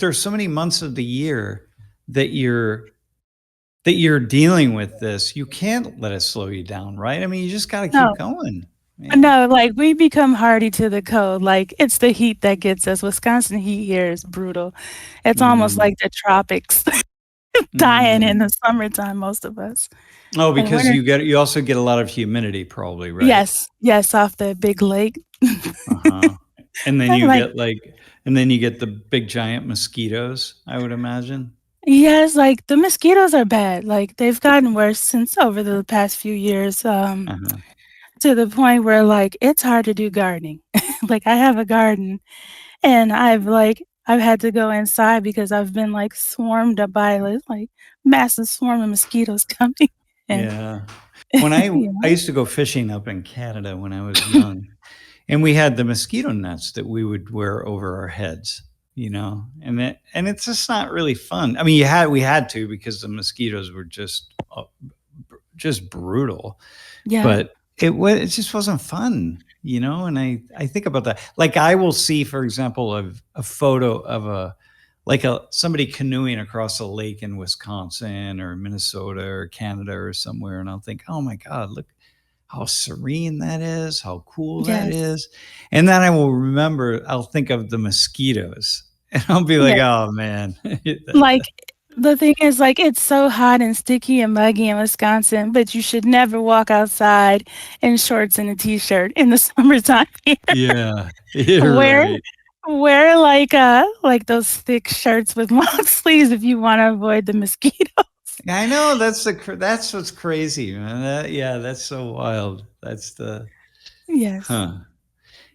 there's so many months of the year that you're dealing with this, you can't let it slow you down, right? I mean, you just got to keep No, going, man. no, like we become hardy to the cold. Like it's the heat that gets us. Wisconsin heat here is brutal. It's almost Mm, like the tropics dying in mm. the summertime, most of us. Oh, And because winter, you also get a lot of humidity, probably, right? yes, yes, off the big lake. Uh-huh. And then Like you get the big giant mosquitoes, I would imagine. yes, like the mosquitoes are bad. Like they've gotten worse since over the past few years. Uh-huh. To the point where, like, it's hard to do gardening. Like, I have a garden, and I've had to go inside because I've been, like, swarmed up by, like, massive swarm of mosquitoes coming in. Yeah. When I You I know? used to go fishing up in Canada when I was young, and we had the mosquito nets that we would wear over our heads, and it's just not really fun. I mean, we had to because the mosquitoes were just brutal, Yeah, but it just wasn't fun, and I think about that. Like, I will see, for example, of a photo of somebody canoeing across a lake in Wisconsin or Minnesota or Canada or somewhere, and I'll think, "Oh my god, look how serene that is, how cool that yes, is." And then I'll think of the mosquitoes, and I'll be like, yes. "Oh, man." Like, the thing is, like, it's so hot and sticky and muggy in Wisconsin, but you should never walk outside in shorts and a T-shirt in the summertime here. Yeah, you're Wear right. like those thick shirts with long sleeves if you wanna avoid the mosquito. I know, that's what's crazy, man. Yeah, that's so wild. That's the Yes. huh.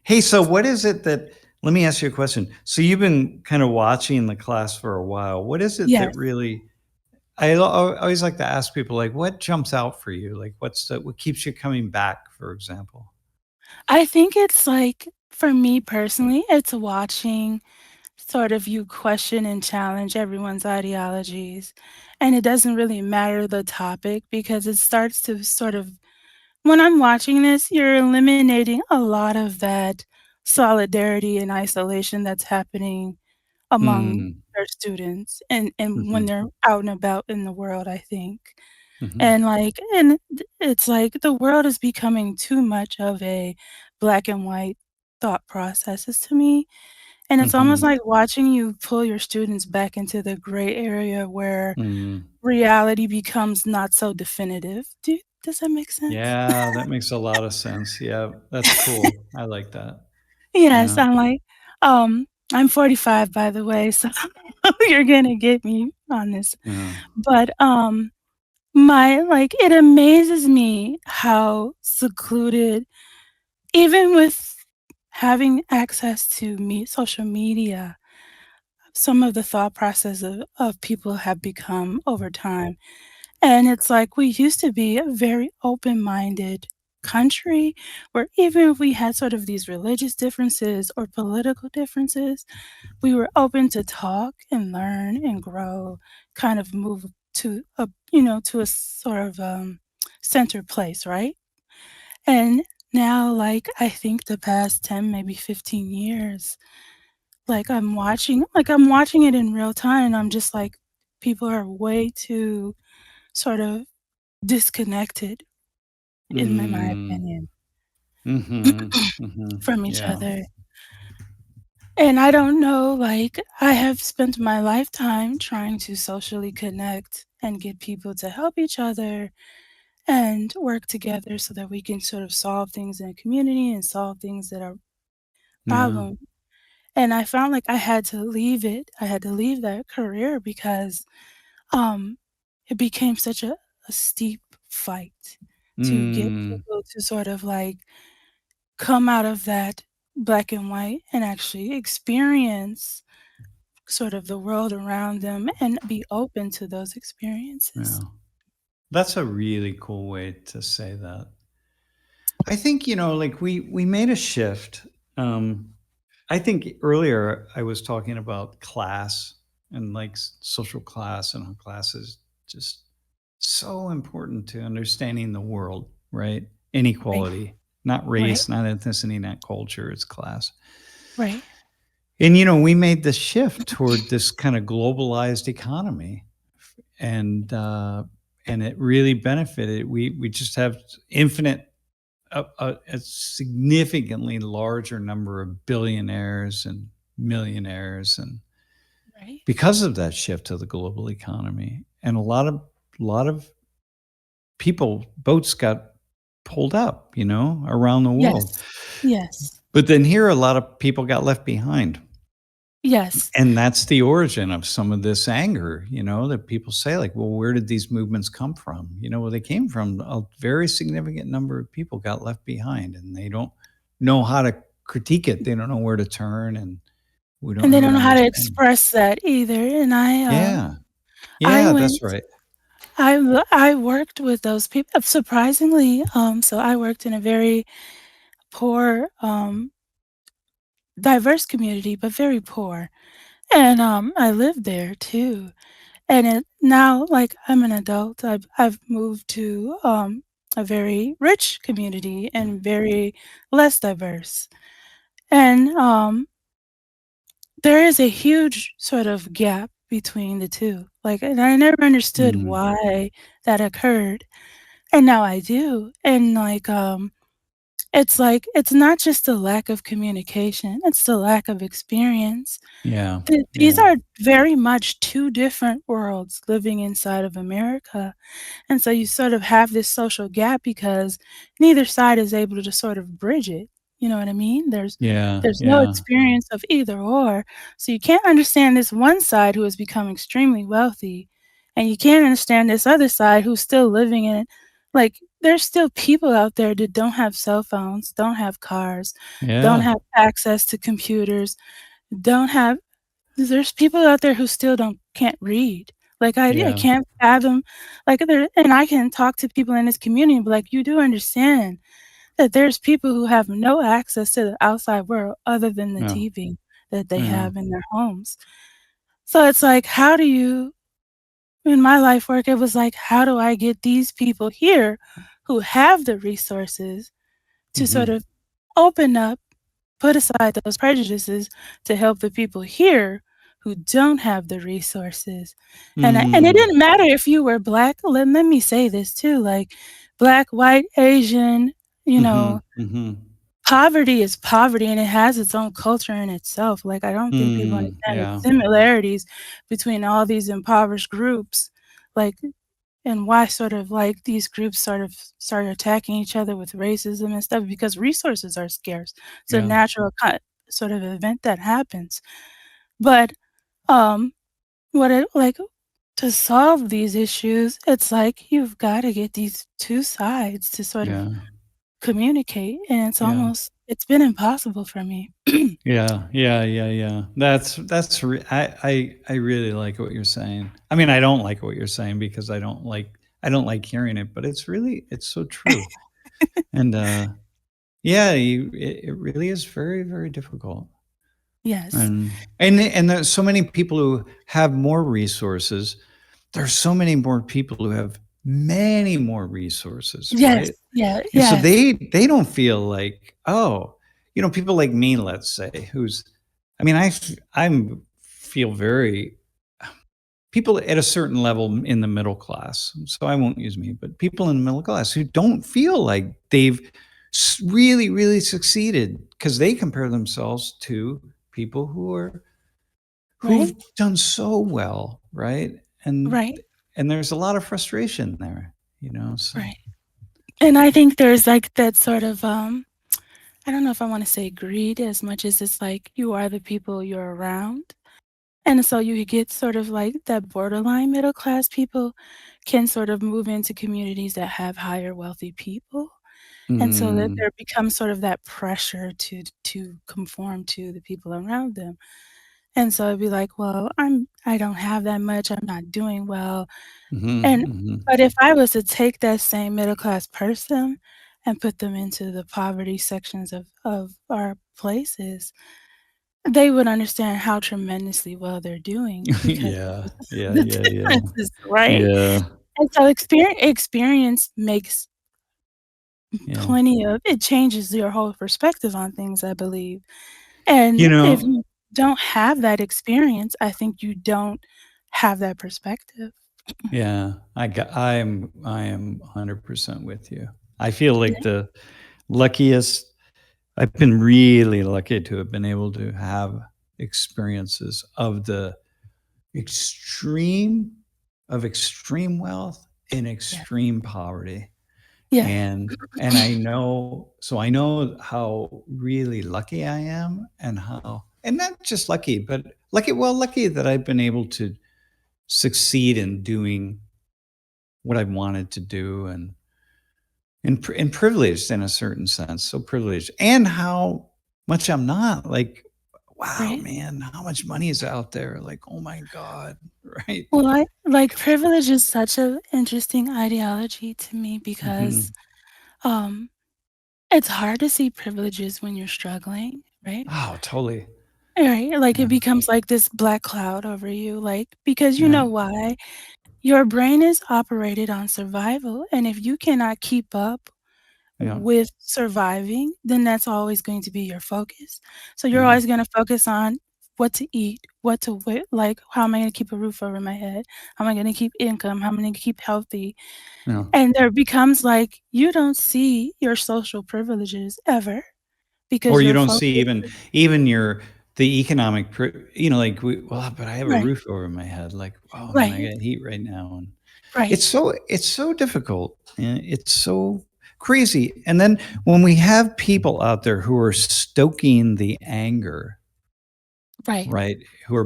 Hey, so what is it that let me ask you a question. So you've been kind of watching the class for a while. What is it that Yes. really I always like to ask people, like, what jumps out for you? Like, what keeps you coming back, for example? I think it's like, for me personally, it's watching sort of you question and challenge everyone's ideologies, and it doesn't really matter the topic because it starts to sort of when I'm watching this, you're eliminating a lot of that solidarity and isolation that's happening among Mm, their students and when mhm, they're out and about in the world, I think. mhm, And it's like the world is becoming too much of a black and white thought processes to me, and it's almost mhm, like watching you pull your students back into the gray area where mm. reality becomes not so definitive. Does that make sense? Yeah, that makes a lot of sense. Yeah, that's cool. I like that. Yes, Yeah, I'm like, I'm 45, by the way, so you're gonna get me on this. yeah. But, it amazes me how secluded even with having access to social media, some of the thought process of people have become over time. And it's like we used to be a very open-minded country where even if we had sort of these religious differences or political differences, we were open to talk and learn and grow, kind of move to a sort of, center place, right? And now, like, I think the past 10, maybe 15 years, I'm watching it in real time, and I'm just like, people are way too sort of disconnected, in my Mm, opinion, mhm, mhm. from each Yeah, other. And I don't know, like, I have spent my lifetime trying to socially connect and get people to help each other and work together so that we can sort of solve things in a community and solve things that are yeah. problem. And I found like I had to leave it. I had to leave that career because um it became such a steep fight to get Mm, people to sort of like come out of that black and white and actually experience sort of the world around them and be open to those yeah. experiences. That's a really cool way to say that. I think, like we made a shift. I think earlier I was talking about class and like social class, and how class is just so important to understanding the world, right? Right. Inequality, not Right. race, not ethnicity, not culture, it's class. Right. And we made the shift toward this kind of globalized economy, and it really benefited. We just have infinite, a significantly larger number of billionaires and millionaires, and Right. because of that shift to the global economy, and a lot of people, boats got pulled up, around the world. Yes. Yes. But then here, a lot of people got left behind. Yes. And that's the origin of some of this anger, that people say, like, well, where did these movements come from? Well, they came from a very significant number of people got left behind, and they don't know how to critique it. They don't know where to turn, and we don't And they don't really know how to understand. express that either. And Yeah. I Yeah, went that's right. I worked with those people surprisingly. So I worked in a very poor, diverse community, but very poor. And I lived there too. And now, like, I'm an adult. I've moved to a very rich community and very less diverse. And there is a huge sort of gap between the two. Like, and I never understood Mm, why that occurred. And now I do. And it's like it's not just a lack of communication, it's the lack of experience. yeah. These Yeah. are very much two different worlds living inside of America. And so you sort of have this social gap because neither side is able to sort of bridge it. You know what I mean? Yeah. There's no Yeah. experience of either or. So you can't understand this one side who has become extremely wealthy, and you can't understand this other side who's still living in it. Like, there's still people out there that don't have cell phones, don't have cars, don't Yeah. have access to computers, don't have there's people out there who still can't read. Like, I Yeah. can't fathom, like, there and I can talk to people in this community and be like, "You do understand that there's people who have no access to the outside world other than the Yeah. TV that they Yeah. have in their homes." So it's like, how do you in my life work, it was like, how do I get these people here who have the resources to sort Mhm. of open up, put aside those prejudices to help the people here who don't have the resources. And it Mm. didn't matter if you were black. Let me say this too, like, black, white, Asian, you know, Mhm. Mhm. poverty is poverty and it has its own culture in itself. Like, I don't think people Mm. understand the Yeah. similarities between all these impoverished groups, like, and why sort of like these groups sort of start attacking each other with racism and stuff because resources are scarce. It's a Yeah. natural sort of event that happens. But um, what it like to solve these issues, it's like you've got to get these two sides to sort of Yeah. communicate, and Yeah. it's been impossible for me. Yeah. Yeah. Yeah. Yeah. I really like what you're saying. I mean, I don't like what you're saying because I don't like hearing it, but it's so true. And yeah, it really is very, very difficult. Yes. And there's so many people who have more resources. There's so many more people who have many more resources, Yes. right? Yeah. And so Yes. they don't feel like, oh, people like me, let's say, I mean, I'm feel very people at a certain level in the middle class. So I won't use me, but people in the middle class who don't feel like they've really, really succeeded because they compare themselves to people who've Right. done so well, right? And Right. and there's a lot of frustration there, so Right. And I think there's like that sort of I don't know if I want to say greed as much as it's like you are the people you're around. And so you get sort of like that borderline middle class people can sort of move into communities that have higher wealthy people. And so that Mhm. there becomes sort of that pressure to conform to the people around them. And so it'd be like, well, I don't have that much, I'm not doing well. Mhm, And mhm. but if I was to take that same middle class person and put them into the poverty sections of our places, they would understand how tremendously well they're doing because Yeah, yeah, the yeah, yeah, differences, right? yeah, And so experience makes yeah. plenty of it changes your whole perspective on things, I believe. You And if know, you don't have that experience, I think you don't have that perspective. yeah, I am 100% with you. I feel Yeah. like the luckiest I've been really lucky to have been able to have experiences of the extreme extreme wealth and Yeah. extreme poverty. Yeah. And I know how really lucky I am, and how, and not just lucky, but lucky that I've been able to succeed in doing what I wanted to do, and privileged in a certain sense, so privileged, and how much I'm not. Like, wow, Right. man, how much money is out there? Like, oh my God, right? Well, I like privilege is such an interesting ideology to me because Mhm. um it's hard to see privileges when you're struggling, right? Oh, totally. Right. Like it Yeah, becomes like this black cloud over you, like because you yeah, know why? Your brain is operated on survival. And if you cannot keep up yeah, with surviving, then that's always going to be your focus. So you're yeah, always going to focus on what to eat, what to wear, like how am I going to keep a roof over my head? How am I going to keep income? How am I going to keep healthy? yeah. And there becomes like you don't see your social privileges ever because Or you you're don't see focused. even your the economic, like, well, but I have a Right, roof over my head. Like, oh man, I right, got heat right now, and right, it's so difficult, and it's so crazy. And then when we have people out there who are stoking the anger, right. right? Who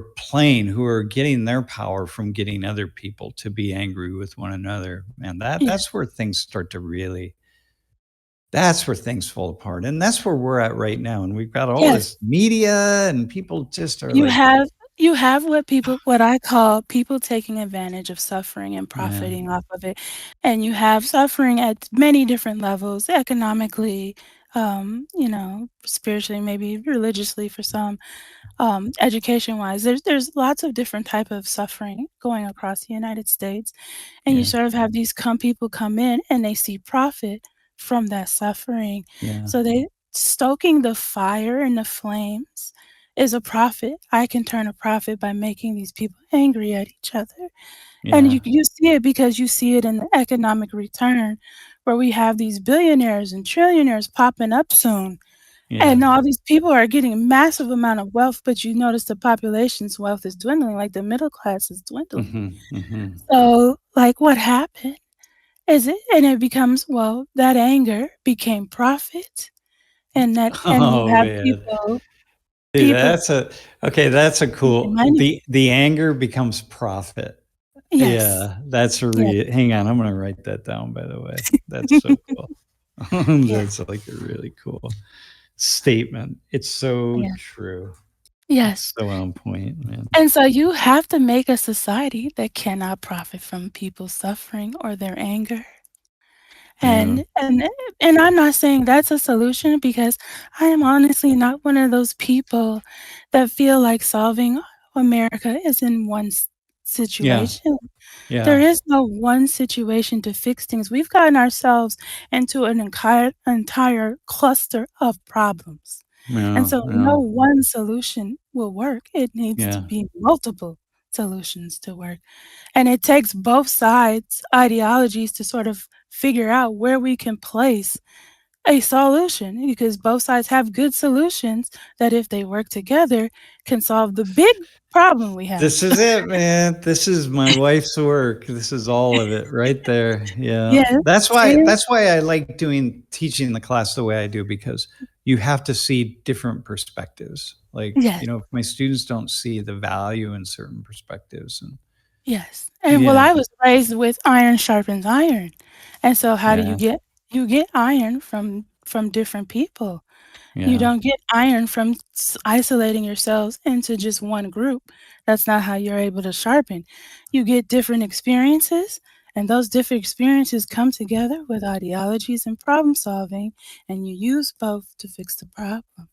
are getting their power from getting other people to be angry with one another, man, Yeah. that's where things start to really, that's where things fall apart. And that's where we're at right now. And we've got all Yes. this media, and people just are You like, have you have what I call people taking advantage of suffering and yeah, profiting off of it, and you have suffering at many different levels, economically, spiritually, maybe religiously for some, education-wise. There's lots of different type of suffering going across the United States, and you yeah, sort of have these people come in and they see profit from that suffering. yeah, So they stoking the fire and the flames is a profit. I can turn a profit by making these people angry at each other. And yeah, you see it because you see it in the economic return where we have these billionaires and trillionaires popping up soon. yeah. And all these people are getting massive amount of wealth, but you notice the population's wealth is dwindling, like the middle class is dwindling. Hmm, hmm. So, like, what happened is it becomes, well, that anger became profit, and you Oh have man. people Dude, people that's a making cool, money. the anger becomes profit. Yes, Yeah, that's a yes, hang on, I'm gonna write that down, by the way. That's so cool. yeah, That's like a really cool statement. It's so yeah, true. yes. It's so on point, man. And so you have to make a society that cannot profit from people's suffering or their anger. Yeah, And I'm not saying that's a solution because I am honestly not one of those people that feel like solving America is in one yeah, situation. There yeah, is no one situation to fix things. We've gotten ourselves into an entire cluster of problems. And yeah, so yeah, no one solution will work. It needs to yeah. be multiple solutions to work. And it takes both sides' ideologies to sort of figure out where we can place a solution because both sides have good solutions that, if they work together, can solve the big problem we have. This is it, man. This is my wife's work. This is all of it right there. Yeah. Yes, That's why see? I like teaching the class the way I do, because you have to see different perspectives. Like, Yes, if my students don't see the value in certain perspectives, and yes. And well, yeah, I was raised with iron sharpens iron. And so how do yeah, you get iron from different people. You yeah, don't get iron from isolating yourselves into just one group. That's not how you're able to sharpen. You get different experiences, and those different experiences come together with ideologies and problem solving, and you use both to fix the problem.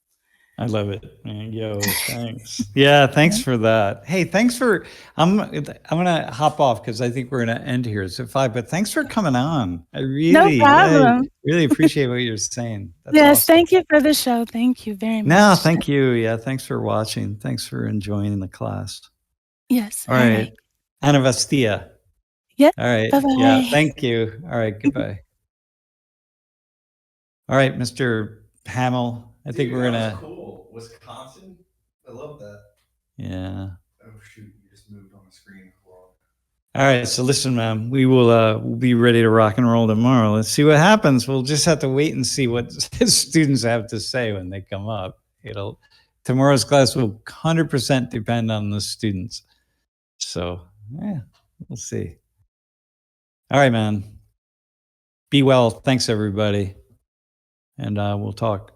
I love it, man. Yo, thanks. Yeah, thanks for that. Hey, thanks for. I'm gonna hop off because I think we're gonna end here. It's at 5. But thanks for coming on. I No really, problem. really appreciate what you're saying. That's Yes, awesome. thank you for the show. Thank you very much. No, thank you. Yeah, thanks for watching. Thanks for enjoying the class. Yes. All right, Anavastia. Yep. All right. Bye-bye. Yeah, thank you. All right, goodbye. All right, Mr. Hamill. I think we're that gonna. was cool. Wisconsin. I love that. Yeah. Oh shoot! You just moved on the screen. All right, so listen, man, we will we'll be ready to rock and roll tomorrow. Let's see what happens. We'll just have to wait and see what students have to say when they come up. Tomorrow's class will 100% depend on the students. So, yeah, we'll see. All right, man. Be well. Thanks, everybody. And we'll talk.